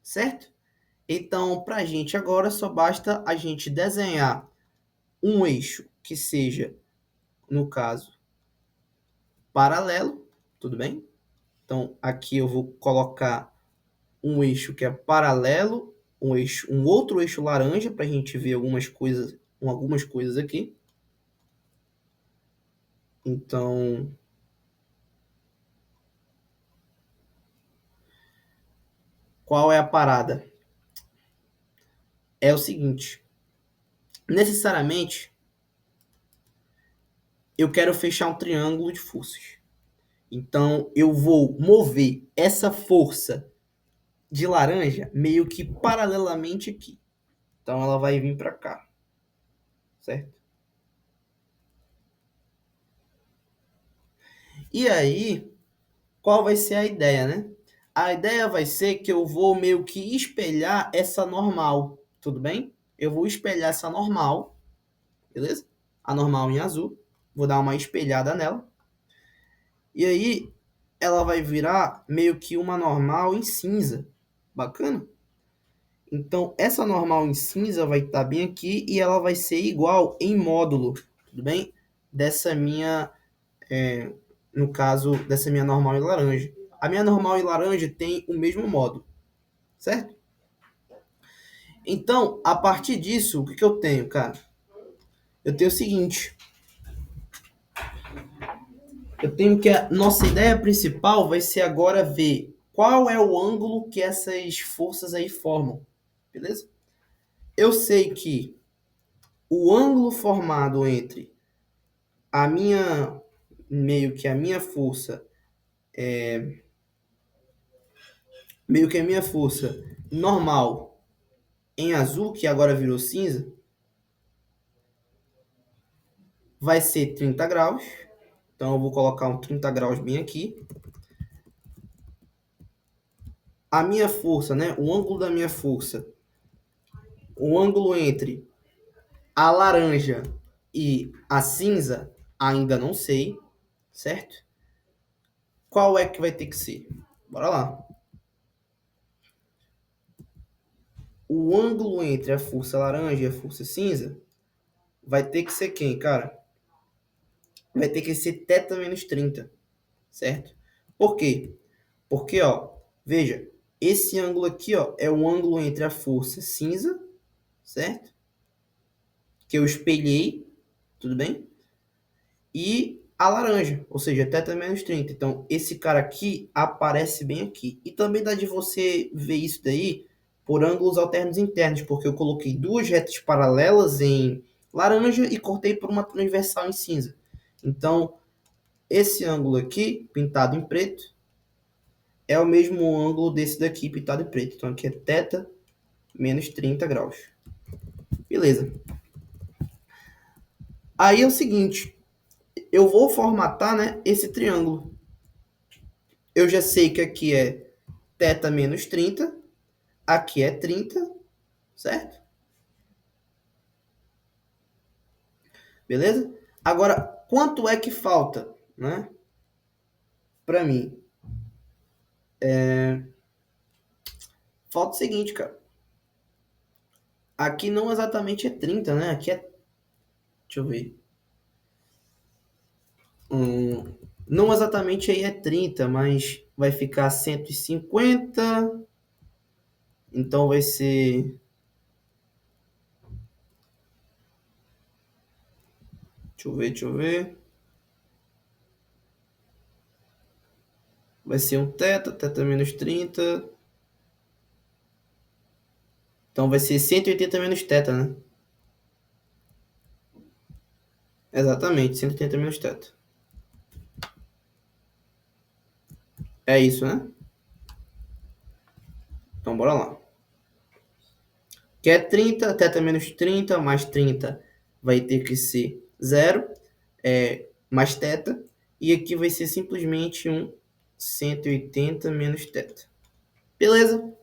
certo? Então, para a gente agora só basta a gente desenhar um eixo que seja, no caso, paralelo, tudo bem? Então, aqui eu vou colocar um eixo que é paralelo, um outro eixo laranja para a gente ver algumas coisas aqui. Então, qual é a parada? É o seguinte, necessariamente eu quero fechar um triângulo de forças. Então, eu vou mover essa força de laranja meio que paralelamente aqui. Então, ela vai vir para cá, certo? E aí, qual vai ser a ideia, né? A ideia vai ser que eu vou meio que espelhar essa normal, tudo bem? Eu vou espelhar essa normal, beleza? A normal em azul. Vou dar uma espelhada nela. E aí, ela vai virar meio que uma normal em cinza. Bacana? Então, essa normal em cinza vai estar bem aqui e ela vai ser igual em módulo, tudo bem? Dessa minha, no caso, dessa minha normal em laranja. A minha normal em laranja tem o mesmo módulo, certo? Então, a partir disso, o que eu tenho, cara? Eu tenho o seguinte. Eu tenho que a nossa ideia principal vai ser agora ver qual é o ângulo que essas forças aí formam, beleza? Eu sei que o ângulo formado entre a minha, meio que a minha força, meio que a minha força normal em azul, que agora virou cinza, vai ser 30 graus. Então eu vou colocar um 30 graus bem aqui. A minha força, né? O ângulo da minha força, o ângulo entre A laranja e a cinza, ainda não sei, certo? Qual é que vai ter que ser? Bora lá. O ângulo entre a força laranja e a força cinza vai ter que ser quem, cara? Vai ter que ser θ menos 30, certo? Por quê? Porque, ó, veja, esse ângulo aqui, ó, é o ângulo entre a força cinza, certo? Que eu espelhei, tudo bem? E a laranja, ou seja, θ menos 30. Então, esse cara aqui aparece bem aqui. E também dá de você ver isso daí por ângulos alternos internos, porque eu coloquei duas retas paralelas em laranja e cortei por uma transversal em cinza. Então, esse ângulo aqui, pintado em preto, é o mesmo ângulo desse daqui, pintado em preto. Então, aqui é θ menos 30 graus. Beleza. Aí é o seguinte, eu vou formatar, né, esse triângulo. Eu já sei que aqui é θ menos 30, aqui é 30, certo? Beleza? Agora, quanto é que falta, né, para mim? Falta o seguinte, cara. Aqui não exatamente é 30, né? Aqui é... Deixa eu ver. Não exatamente aí é 30, mas vai ficar 150. Então vai ser... Deixa eu ver. Vai ser um θ menos 30. Então vai ser 180 menos θ, né? Exatamente, 180 menos θ. É isso, né? Então bora lá. Que é 30, θ menos 30 mais 30 vai ter que ser 0, mais θ. E aqui vai ser simplesmente um 180 menos θ. Beleza?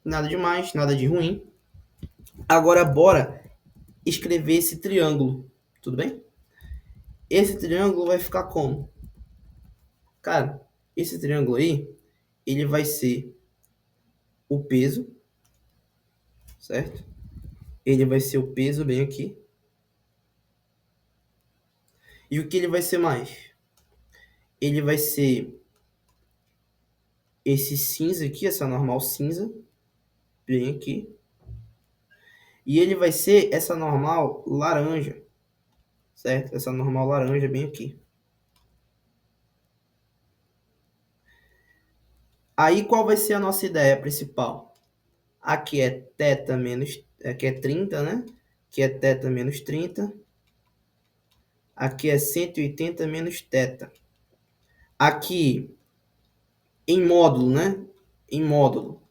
Nada de mais, nada de ruim. Agora bora escrever esse triângulo, tudo bem? Esse triângulo vai ficar como? Cara, esse triângulo aí, ele vai ser o peso, certo? Ele vai ser o peso bem aqui. E o que ele vai ser mais? Ele vai ser esse cinza aqui, essa normal cinza, bem aqui. E ele vai ser essa normal laranja, certo? Essa normal laranja bem aqui. Aí qual vai ser a nossa ideia principal? Aqui é θ menos, aqui é 30, né? Aqui é θ menos 30. Aqui é 180 menos θ. Aqui, em módulo, né? Em módulo,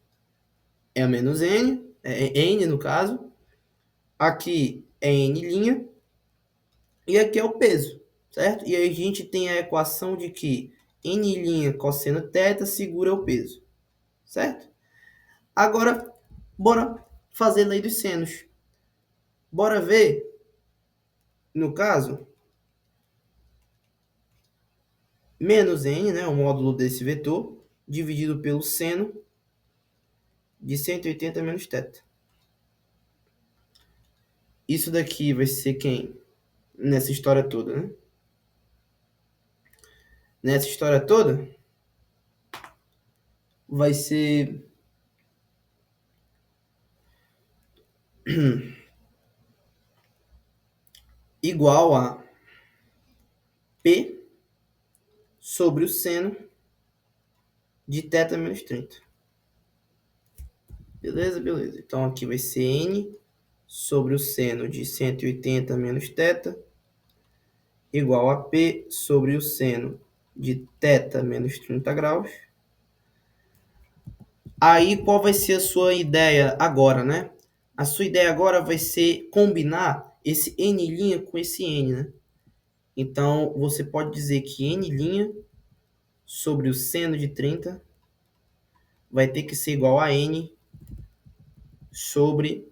é menos n, é n no caso. Aqui é n', e aqui é o peso, certo? E aí a gente tem a equação de que n' cosseno θ segura o peso, certo? Agora, bora fazer lei dos senos. Bora ver, no caso, menos n, né, o módulo desse vetor, dividido pelo seno de 180 menos θ. Isso daqui vai ser quem? Nessa história toda, né? Nessa história toda, vai ser igual a P sobre o seno de θ menos 30. Beleza? Beleza. Então aqui vai ser N sobre o seno de 180 menos θ igual a P sobre o seno de θ menos 30 graus. Aí qual vai ser a sua ideia agora, né? A sua ideia agora vai ser combinar esse N' com esse N, né? Então você pode dizer que N' sobre o seno de 30 vai ter que ser igual a N sobre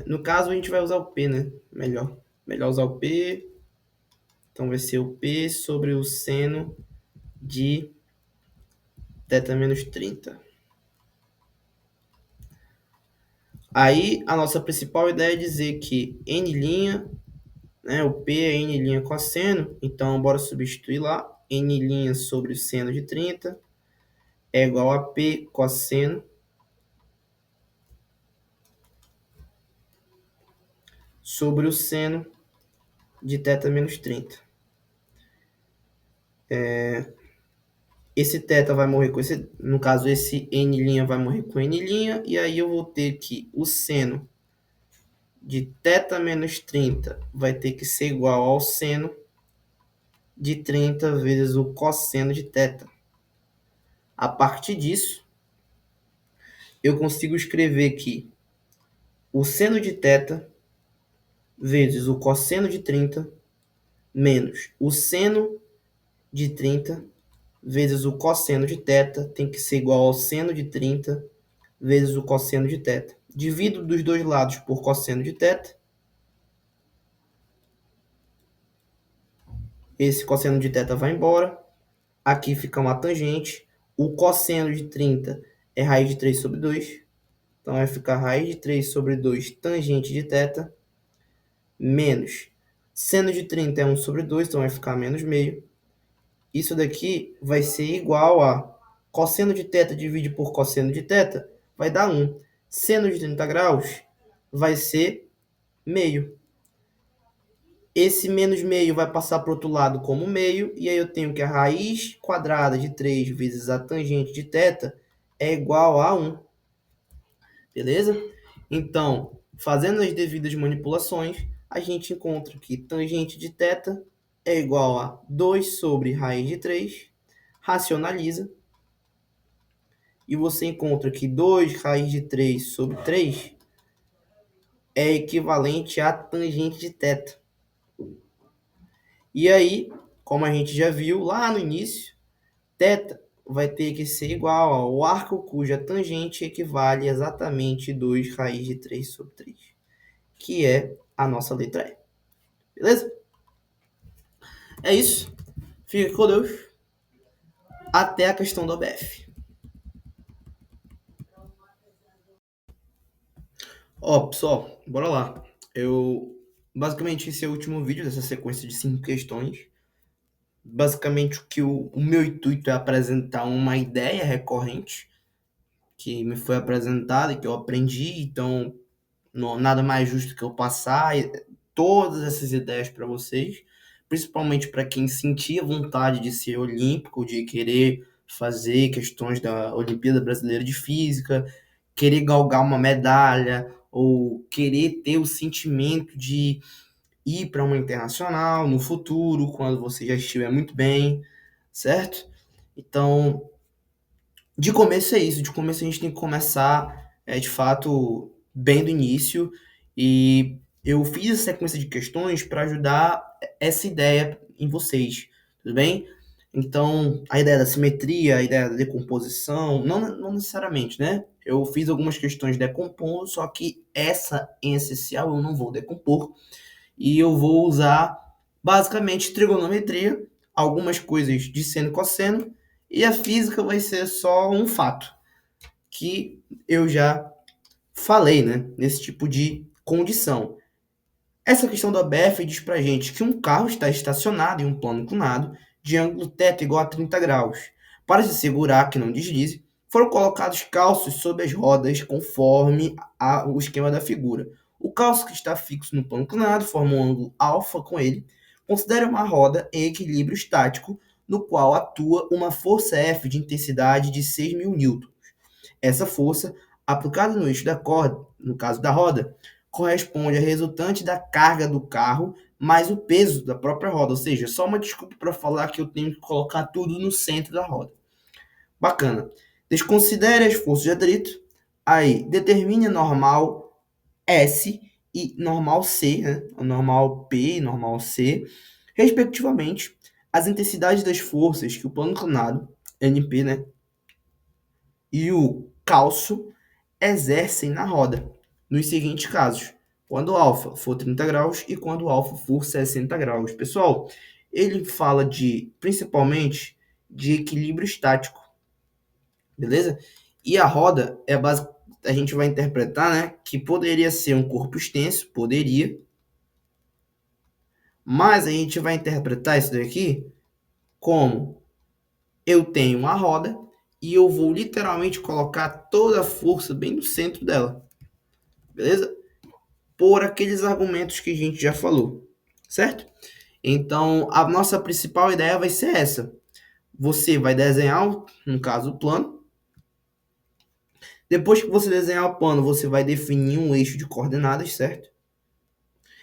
No caso, a gente vai usar o P, né? Melhor usar o P. Então, vai ser o P sobre o seno de θ menos 30. Aí, a nossa principal ideia é dizer que n', né, o P é n' cosseno, então bora substituir lá. N' sobre o seno de 30 é igual a P cosseno sobre o seno de θ menos 30. Esse θ vai morrer com esse, no caso, esse n' vai morrer com n', e aí eu vou ter que o seno de θ menos 30 vai ter que ser igual ao seno de 30 vezes o cosseno de θ. A partir disso, eu consigo escrever que o seno de θ vezes o cosseno de 30 menos o seno de 30 vezes o cosseno de θ tem que ser igual ao seno de 30 vezes o cosseno de θ. Divido dos dois lados por cosseno de θ. Esse cosseno de θ vai embora. Aqui fica uma tangente. O cosseno de 30 é raiz de 3 sobre 2. Então vai ficar raiz de 3 sobre 2 tangente de θ menos seno de 30 é 1 sobre 2, então vai ficar menos meio. Isso daqui vai ser igual a cosseno de θ dividido por cosseno de θ, vai dar 1. Seno de 30 graus vai ser meio. Esse menos meio vai passar para o outro lado como meio, e aí eu tenho que a raiz quadrada de 3 vezes a tangente de θ é igual a 1. Beleza? Então, fazendo as devidas manipulações, a gente encontra que tangente de θ é igual a 2 sobre raiz de 3, racionaliza, e você encontra que 2 raiz de 3 sobre 3 é equivalente a tangente de θ. E aí, como a gente já viu lá no início, θ vai ter que ser igual ao arco cuja tangente equivale exatamente 2 raiz de 3 sobre 3, que é a nossa letra E. Beleza? É isso. Fica com Deus. Até a questão do OBF. Ó, pessoal, bora lá. Basicamente, esse é o último vídeo dessa sequência de 5 questões. Basicamente, o meu intuito é apresentar uma ideia recorrente que me foi apresentada e que eu aprendi, então nada mais justo que eu passar todas essas ideias para vocês, principalmente para quem sentia vontade de ser olímpico, de querer fazer questões da Olimpíada Brasileira de Física, querer galgar uma medalha ou querer ter o sentimento de ir para uma internacional no futuro, quando você já estiver muito bem, certo? Então, de começo é isso, de começo a gente tem que começar, de fato, bem do início, e eu fiz a sequência de questões para ajudar essa ideia em vocês, tudo bem? Então, a ideia da simetria, a ideia da decomposição, não necessariamente, né? Eu fiz algumas questões decompondo, só que essa em essencial eu não vou decompor, e eu vou usar basicamente trigonometria, algumas coisas de seno e cosseno, e a física vai ser só um fato que eu já falei, né, nesse tipo de condição. Essa questão do ABF diz pra gente que um carro está estacionado em um plano inclinado de ângulo θ igual a 30 graus. Para se segurar que não deslize, foram colocados calços sobre as rodas conforme o esquema da figura. O calço que está fixo no plano inclinado forma um ângulo alfa com ele. Considere uma roda em equilíbrio estático, no qual atua uma força F de intensidade de 6.000 newtons. Essa força, aplicada no eixo da corda, no caso da roda, corresponde à resultante da carga do carro mais o peso da própria roda, ou seja, só uma desculpa para falar que eu tenho que colocar tudo no centro da roda. Bacana. Desconsidere as forças de atrito. Aí, determine a normal S e normal C, né? A normal P e normal C, respectivamente, as intensidades das forças que o plano inclinado, NP, né, e o calço exercem na roda. nos seguintes casos: quando o alfa for 30 graus e quando o alfa for 60 graus. Pessoal, ele fala principalmente de equilíbrio estático, beleza? E a roda é a gente vai interpretar, né, que poderia ser um corpo extenso, poderia, mas a gente vai interpretar isso daqui como eu tenho uma roda e eu vou literalmente colocar toda a força bem no centro dela, beleza? Por aqueles argumentos que a gente já falou, certo? Então, a nossa principal ideia vai ser essa. Você vai desenhar, no caso, o plano. Depois que você desenhar o plano, você vai definir um eixo de coordenadas, certo?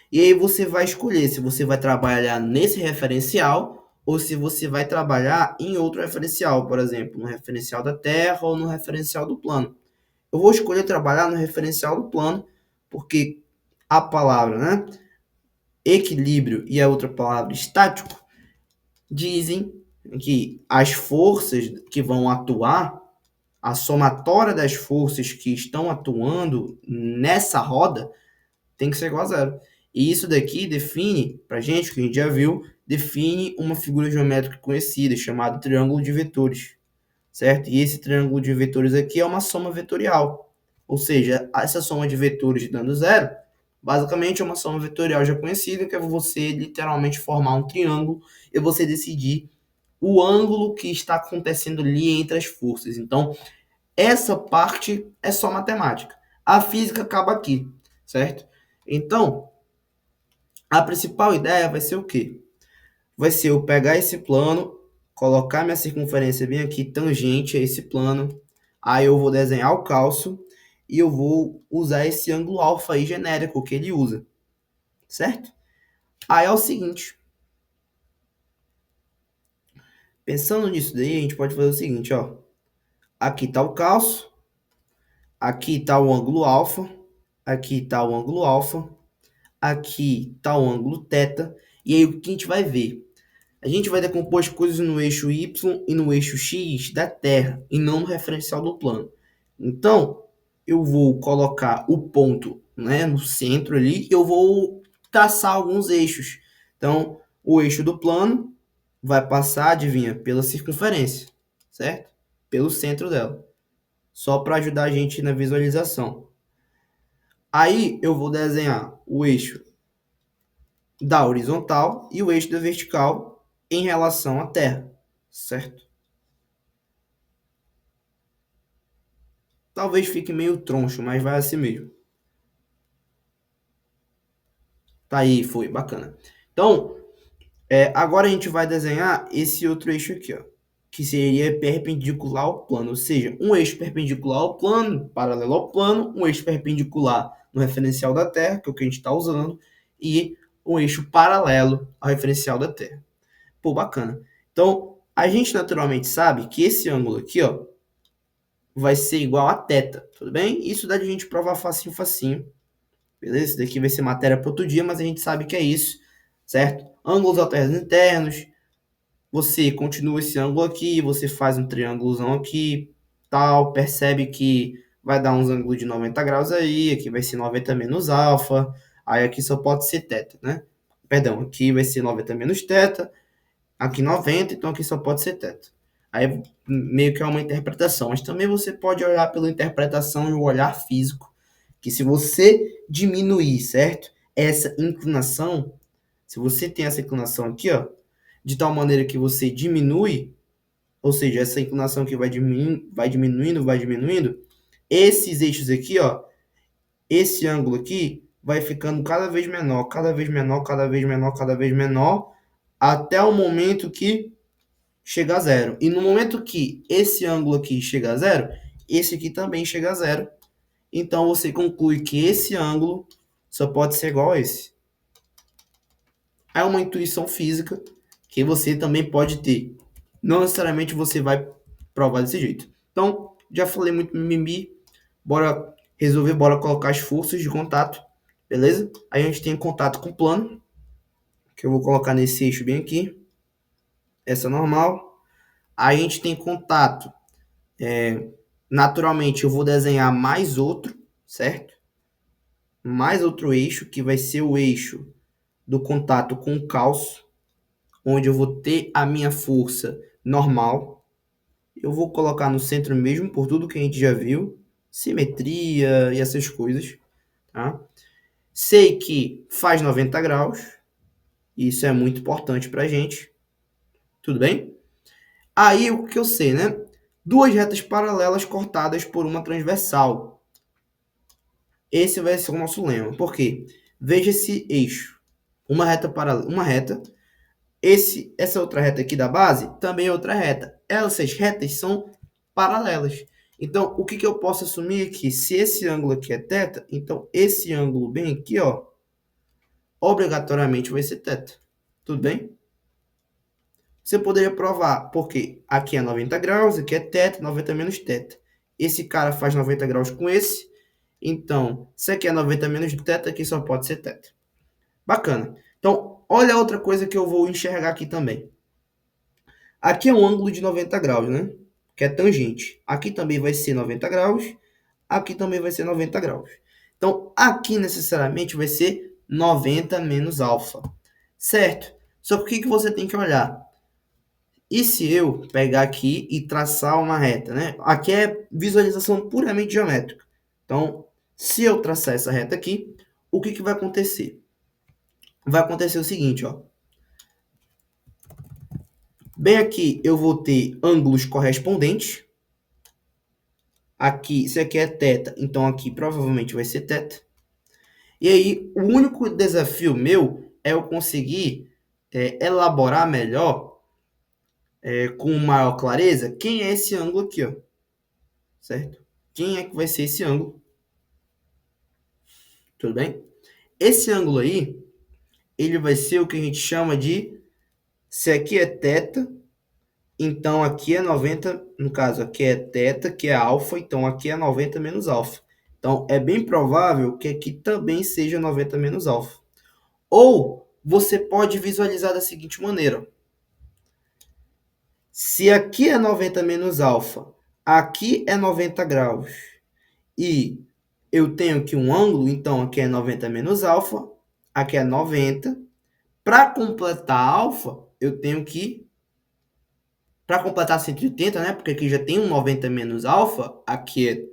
E aí você vai escolher se você vai trabalhar nesse referencial ou se você vai trabalhar em outro referencial, por exemplo, no referencial da Terra ou no referencial do plano. Eu vou escolher trabalhar no referencial do plano, porque a palavra, né, equilíbrio e a outra palavra estático dizem que as forças que vão atuar, a somatória das forças que estão atuando nessa roda tem que ser igual a zero. E isso daqui define, para gente, que a gente já viu, define uma figura geométrica conhecida, chamada triângulo de vetores, certo? E esse triângulo de vetores aqui é uma soma vetorial. Ou seja, essa soma de vetores dando zero, basicamente é uma soma vetorial já conhecida, que é você literalmente formar um triângulo e você decidir o ângulo que está acontecendo ali entre as forças. Então, essa parte é só matemática. A física acaba aqui, certo? Então, a principal ideia vai ser o quê? Vai ser eu pegar esse plano, colocar minha circunferência bem aqui, tangente a esse plano, aí eu vou desenhar o calço e eu vou usar esse ângulo alfa aí genérico que ele usa, certo? Aí é o seguinte, pensando nisso daí, a gente pode fazer o seguinte, ó. Aqui está o calço, aqui está o ângulo alfa, aqui está o ângulo alfa, aqui está o ângulo θ, e aí o que a gente vai ver? A gente vai decompor as coisas no eixo Y e no eixo X da Terra, e não no referencial do plano. Então, eu vou colocar o ponto, né, no centro ali, e eu vou traçar alguns eixos. Então, o eixo do plano vai passar, adivinha, pela circunferência, certo? Pelo centro dela. Só para ajudar a gente na visualização. Aí, eu vou desenhar o eixo da horizontal e o eixo da vertical em relação à Terra, certo? Talvez fique meio troncho, mas vai assim mesmo. Tá aí, foi, bacana. Então, agora a gente vai desenhar esse outro eixo aqui, ó, que seria perpendicular ao plano, ou seja, um eixo perpendicular ao plano, paralelo ao plano, um eixo perpendicular no referencial da Terra, que é o que a gente está usando, e um eixo paralelo ao referencial da Terra. Pô, bacana. Então, a gente naturalmente sabe que esse ângulo aqui, ó, vai ser igual a θ, tudo bem? Isso dá de a gente provar facinho, facinho. Beleza? Isso daqui vai ser matéria para outro dia, mas a gente sabe que é isso, certo? Ângulos alternos internos, você continua esse ângulo aqui, você faz um triângulozão aqui, tal, percebe que vai dar uns ângulos de 90 graus aí, aqui vai ser 90 menos alfa, aí aqui só pode ser θ, né? Perdão, aqui vai ser 90 menos θ, aqui 90, então aqui só pode ser θ. Aí meio que é uma interpretação, mas também você pode olhar pela interpretação e o olhar físico, que se você diminuir, certo? Essa inclinação, se você tem essa inclinação aqui, ó, de tal maneira que você diminui, ou seja, essa inclinação que vai diminuindo, vai diminuindo, esses eixos aqui, ó, esse ângulo aqui vai ficando cada vez menor, cada vez menor, cada vez menor, cada vez menor, até o momento que chega a zero. E no momento que esse ângulo aqui chega a zero, esse aqui também chega a zero. Então você conclui que esse ângulo só pode ser igual a esse. É uma intuição física que você também pode ter. Não necessariamente você vai provar desse jeito. Então, já falei muito mimimi. Bora resolver, bora colocar as forças de contato. Beleza? Aí a gente tem contato com o plano, que eu vou colocar nesse eixo bem aqui. Essa é normal. Aí a gente tem contato. Naturalmente, eu vou desenhar mais outro, certo? mais outro eixo, que vai ser o eixo do contato com o calço, onde eu vou ter a minha força normal. Eu vou colocar no centro mesmo, por tudo que a gente já viu, simetria e essas coisas, tá? Sei que faz 90 graus, isso é muito importante pra gente, tudo bem? Aí o que eu sei, né? Duas retas paralelas cortadas por uma transversal. Esse vai ser o nosso lema. Por quê? Veja esse eixo. Uma reta paralela, uma reta. Essa outra reta aqui da base também é outra reta. Essas retas são paralelas. Então, o que, que eu posso assumir aqui? Se esse ângulo aqui é θ, então esse ângulo bem aqui, ó, obrigatoriamente vai ser θ. Tudo bem? Você poderia provar, porque aqui é 90 graus, aqui é θ, 90 menos θ. Esse cara faz 90 graus com esse, então, se aqui é 90 menos θ, aqui só pode ser θ. Bacana. Então, olha outra coisa que eu vou enxergar aqui também. Aqui é um ângulo de 90 graus, né? Que é tangente. Aqui também vai ser 90 graus, aqui também vai ser 90 graus. Então, aqui necessariamente vai ser 90 menos alfa, certo? Só que o que você tem que olhar? E se eu pegar aqui e traçar uma reta, né? Aqui é visualização puramente geométrica. Então, se eu traçar essa reta aqui, o que, que vai acontecer? Vai acontecer o seguinte, ó. Bem aqui eu vou ter ângulos correspondentes. Aqui, se aqui é θ, então aqui provavelmente vai ser θ. E aí, o único desafio meu é eu conseguir elaborar melhor, com maior clareza, quem é esse ângulo aqui, ó. Certo? Quem é que vai ser esse ângulo? Tudo bem? Esse ângulo aí, ele vai ser o que a gente chama de, se aqui é θ, então aqui é 90, no caso aqui é θ, que é alfa, então aqui é 90 menos alfa. Então é bem provável que aqui também seja 90 menos alfa. Ou você pode visualizar da seguinte maneira. Se aqui é 90 menos alfa, aqui é 90 graus e eu tenho aqui um ângulo, então aqui é 90 menos alfa, aqui é 90. Para completar alfa, eu tenho que, para completar 180, né? Porque aqui já tem um 90 menos alfa, aqui é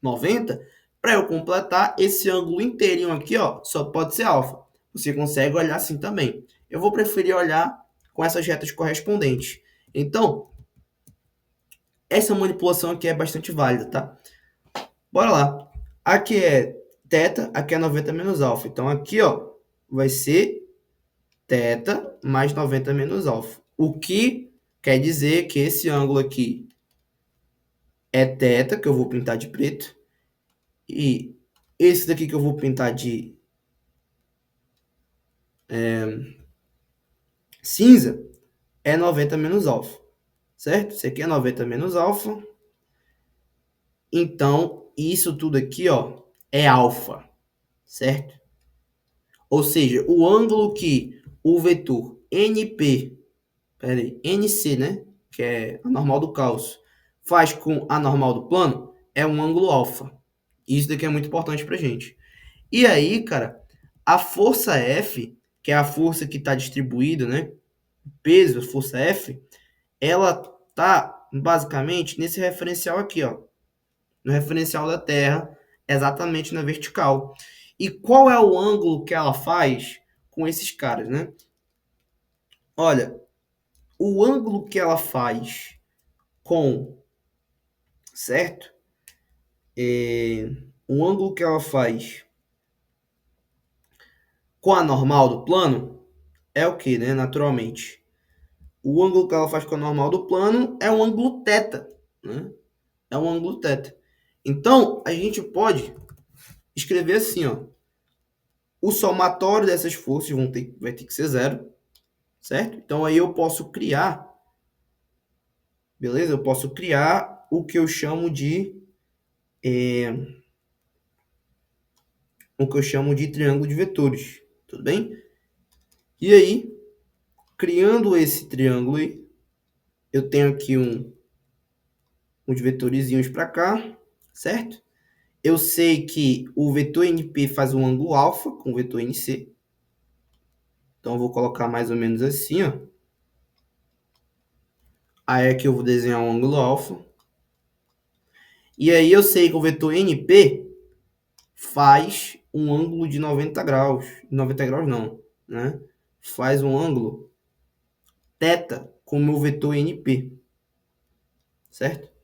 90. Para eu completar esse ângulo inteirinho aqui, ó, só pode ser alfa. Você consegue olhar assim também. Eu vou preferir olhar com essas retas correspondentes. Então, essa manipulação aqui é bastante válida, tá? Bora lá. Aqui é θ, aqui é 90 menos alfa. Então, aqui, ó, vai ser θ mais 90 menos alfa. O que quer dizer que esse ângulo aqui é θ, que eu vou pintar de preto. E esse daqui que eu vou pintar de cinza é 90 menos alfa. Certo? Esse aqui é 90 menos alfa. Então, isso tudo aqui, ó, é alfa. Certo? Ou seja, o ângulo que o vetor NP, NC, né? Que é a normal do calço, faz com a normal do plano, é um ângulo alfa. Isso daqui é muito importante pra gente. E aí, cara, a força F, que é a força que está distribuída, né? Peso, força F, ela tá basicamente nesse referencial aqui, ó. No referencial da Terra, exatamente na vertical. E qual é o ângulo que ela faz com esses caras, né? Olha, o ângulo que ela faz com, certo? O ângulo que ela faz com a normal do plano é o que, né? Naturalmente. O ângulo que ela faz com a normal do plano é um ângulo θ, né? É um ângulo θ. Então, a gente pode escrever assim, ó. O somatório dessas forças vai ter que ser zero, certo? Então, aí eu posso criar, beleza? Eu posso criar o que eu chamo de triângulo de vetores, tudo bem? E aí, criando esse triângulo aí, eu tenho aqui uns vetorizinhos para cá, certo? Eu sei que o vetor NP faz um ângulo alfa com o vetor NC. Então, eu vou colocar mais ou menos assim, ó. Aí aqui eu vou desenhar um ângulo alfa. E aí eu sei que o vetor NP faz um ângulo de 90 graus. 90 graus não, né? Faz um ângulo θ com o meu vetor NP. Certo?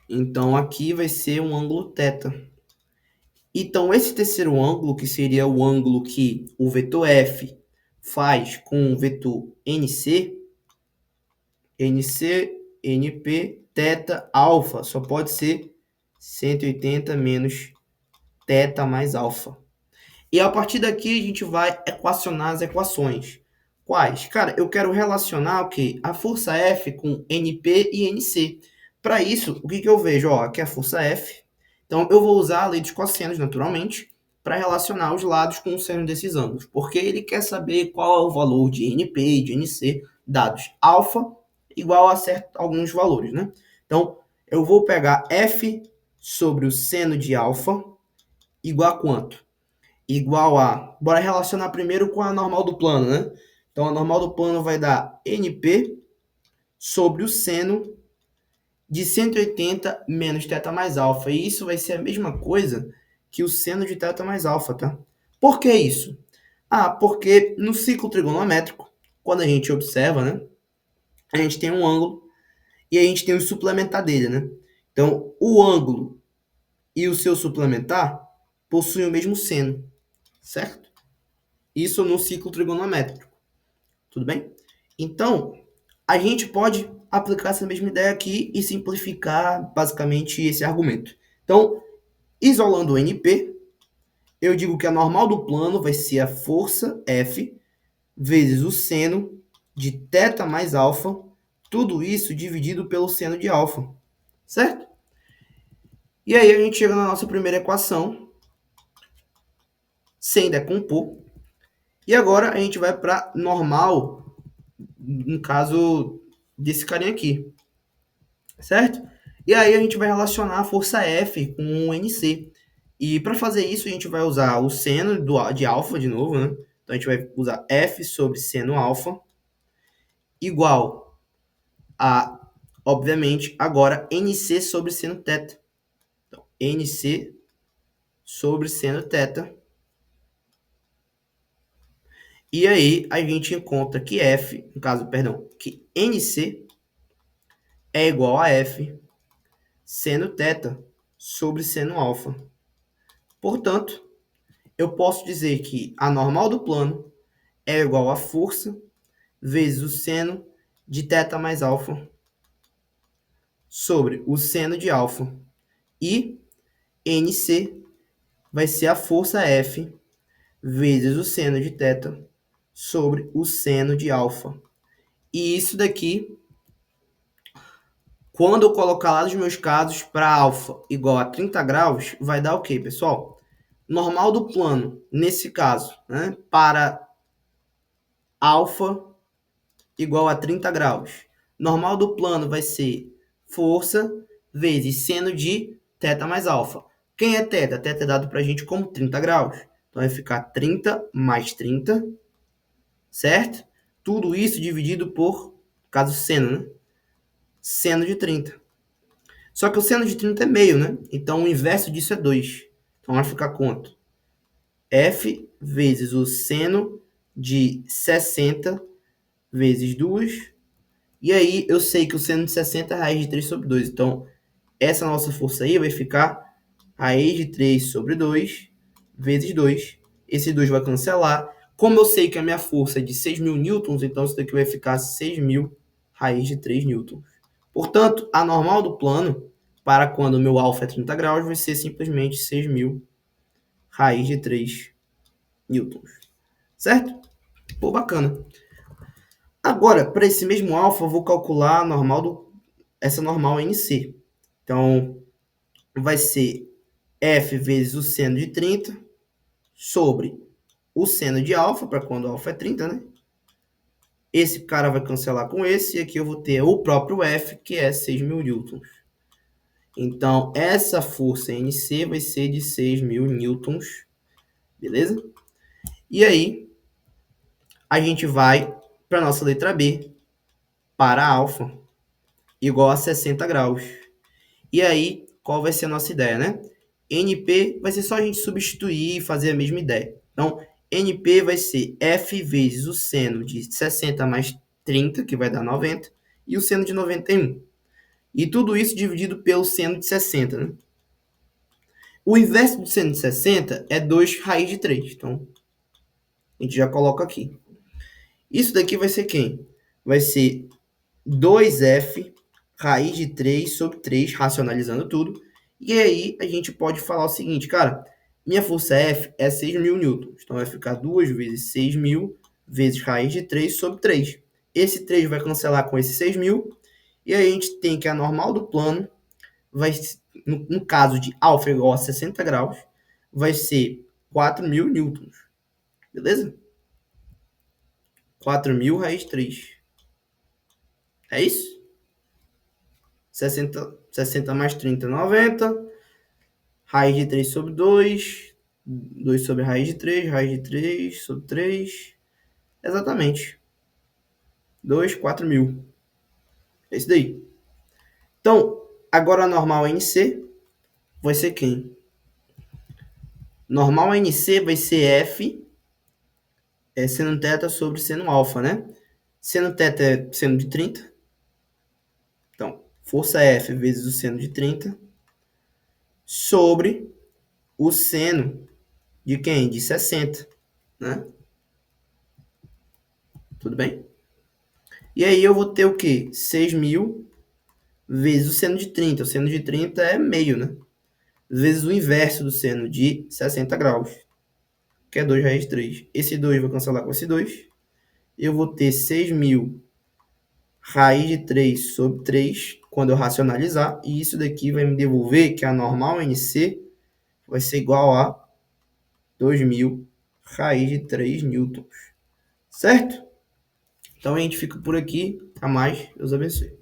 Então, aqui vai ser um ângulo θ. Então, esse terceiro ângulo, que seria o ângulo que o vetor F faz com o vetor NC, NP, θ, alfa, só pode ser 180 menos θ mais alfa. E a partir daqui a gente vai equacionar as equações. Quais? Cara, eu quero relacionar o quê? A força F com NP e NC. Para isso, o que eu vejo? Ó, aqui é a força F. Então, eu vou usar a lei dos cossenos, naturalmente, para relacionar os lados com o seno desses ângulos. Porque ele quer saber qual é o valor de NP e de NC, dados alfa igual a alguns valores, né? Então, eu vou pegar F sobre o seno de alfa igual a quanto? Igual a... Bora relacionar primeiro com a normal do plano, né? Então, a normal do plano vai dar NP sobre o seno de 180 menos θ mais alfa. E isso vai ser a mesma coisa que o seno de θ mais alfa, tá? Por que isso? Ah, porque no ciclo trigonométrico, quando a gente observa, né? A gente tem um ângulo e a gente tem o suplementar dele, né? Então, o ângulo e o seu suplementar possuem o mesmo seno, certo? Isso no ciclo trigonométrico. Tudo bem? Então, a gente pode aplicar essa mesma ideia aqui e simplificar basicamente esse argumento. Então, isolando o NP, eu digo que a normal do plano vai ser a força F vezes o seno de θ mais alfa, tudo isso dividido pelo seno de alfa, certo? E aí a gente chega na nossa primeira equação, sem decompor. E agora a gente vai para normal, no caso desse carinha aqui, certo? E aí a gente vai relacionar a força F com o NC. E para fazer isso a gente vai usar o seno de alfa de novo, né? Então a gente vai usar F sobre seno alfa igual a, obviamente, agora NC sobre seno θ. Então, NC sobre seno θ. E aí a gente encontra que F, no caso, perdão, que NC é igual a F seno θ sobre seno alfa. Portanto, eu posso dizer que a normal do plano é igual a força vezes o seno de θ mais alfa sobre o seno de alfa. E NC vai ser a força F vezes o seno de θ sobre o seno de alfa. E isso daqui, quando eu colocar lá nos meus casos para alfa igual a 30 graus, vai dar o quê, pessoal? Normal do plano, nesse caso, né, para alfa igual a 30 graus. Normal do plano vai ser força vezes seno de θ mais alfa. Quem é θ? Θ é dado para a gente como 30 graus. Então, vai ficar 30 mais 30, certo? Tudo isso dividido por, caso seno, né? Seno de 30. Só que o seno de 30 é meio, né? Então, o inverso disso é 2. Então, vai ficar quanto? F vezes o seno de 60 vezes 2. E aí, eu sei que o seno de 60 é raiz de 3 sobre 2. Então, essa nossa força aí vai ficar raiz de 3 sobre 2 vezes 2. Esse 2 vai cancelar. Como eu sei que a minha força é de 6.000 newtons, então isso daqui vai ficar 6.000 raiz de 3 newtons. Portanto, a normal do plano, para quando o meu alfa é 30 graus, vai ser simplesmente 6.000 raiz de 3 newtons. Certo? Pô, bacana. Agora, para esse mesmo alfa, eu vou calcular a normal essa normal NC. Então, vai ser F vezes o seno de 30 sobre o seno de alfa, para quando alfa é 30, né? Esse cara vai cancelar com esse, e aqui eu vou ter o próprio F, que é 6.000 newtons. Então, essa força NC vai ser de 6.000 newtons, beleza? E aí, a gente vai para a nossa letra B, para alfa, igual a 60 graus. E aí, qual vai ser a nossa ideia, né? NP vai ser só a gente substituir e fazer a mesma ideia. Então, NP vai ser F vezes o seno de 60 mais 30, que vai dar 90, e o seno de 91. E tudo isso dividido pelo seno de 60, né? O inverso do seno de 60 é 2 raiz de 3. Então, a gente já coloca aqui. Isso daqui vai ser quem? Vai ser 2F raiz de 3 sobre 3, racionalizando tudo. E aí a gente pode falar o seguinte, cara, minha força F é 6.000 newtons. Então vai ficar 2 vezes 6.000 vezes raiz de 3 sobre 3. Esse 3 vai cancelar com esse 6.000. E aí a gente tem que a normal do plano, vai, no caso de alfa igual a 60 graus, vai ser 4.000 newtons. Beleza? 4.000 raiz de 3. É isso? 60 mais 30, 90. Raiz de 3 sobre 2. 2 sobre raiz de 3 sobre 3. Exatamente. 2, 4.000. É isso daí. Então, agora a normal NC vai ser quem? Normal NC vai ser F seno θ sobre seno alfa, né? Seno θ é seno de 30. Então, força F vezes o seno de 30 sobre o seno de quem? De 60, né? Tudo bem? E aí eu vou ter o quê? 6.000 vezes o seno de 30. O seno de 30 é meio, né? Vezes o inverso do seno de 60 graus, que é 2 raiz de 3. Esse 2 vai cancelar com esse 2. Eu vou ter 6.000 raiz de 3 sobre 3 quando eu racionalizar. E isso daqui vai me devolver que a normal NC vai ser igual a 2.000 raiz de 3 newtons. Certo? Então a gente fica por aqui. A mais. Deus abençoe.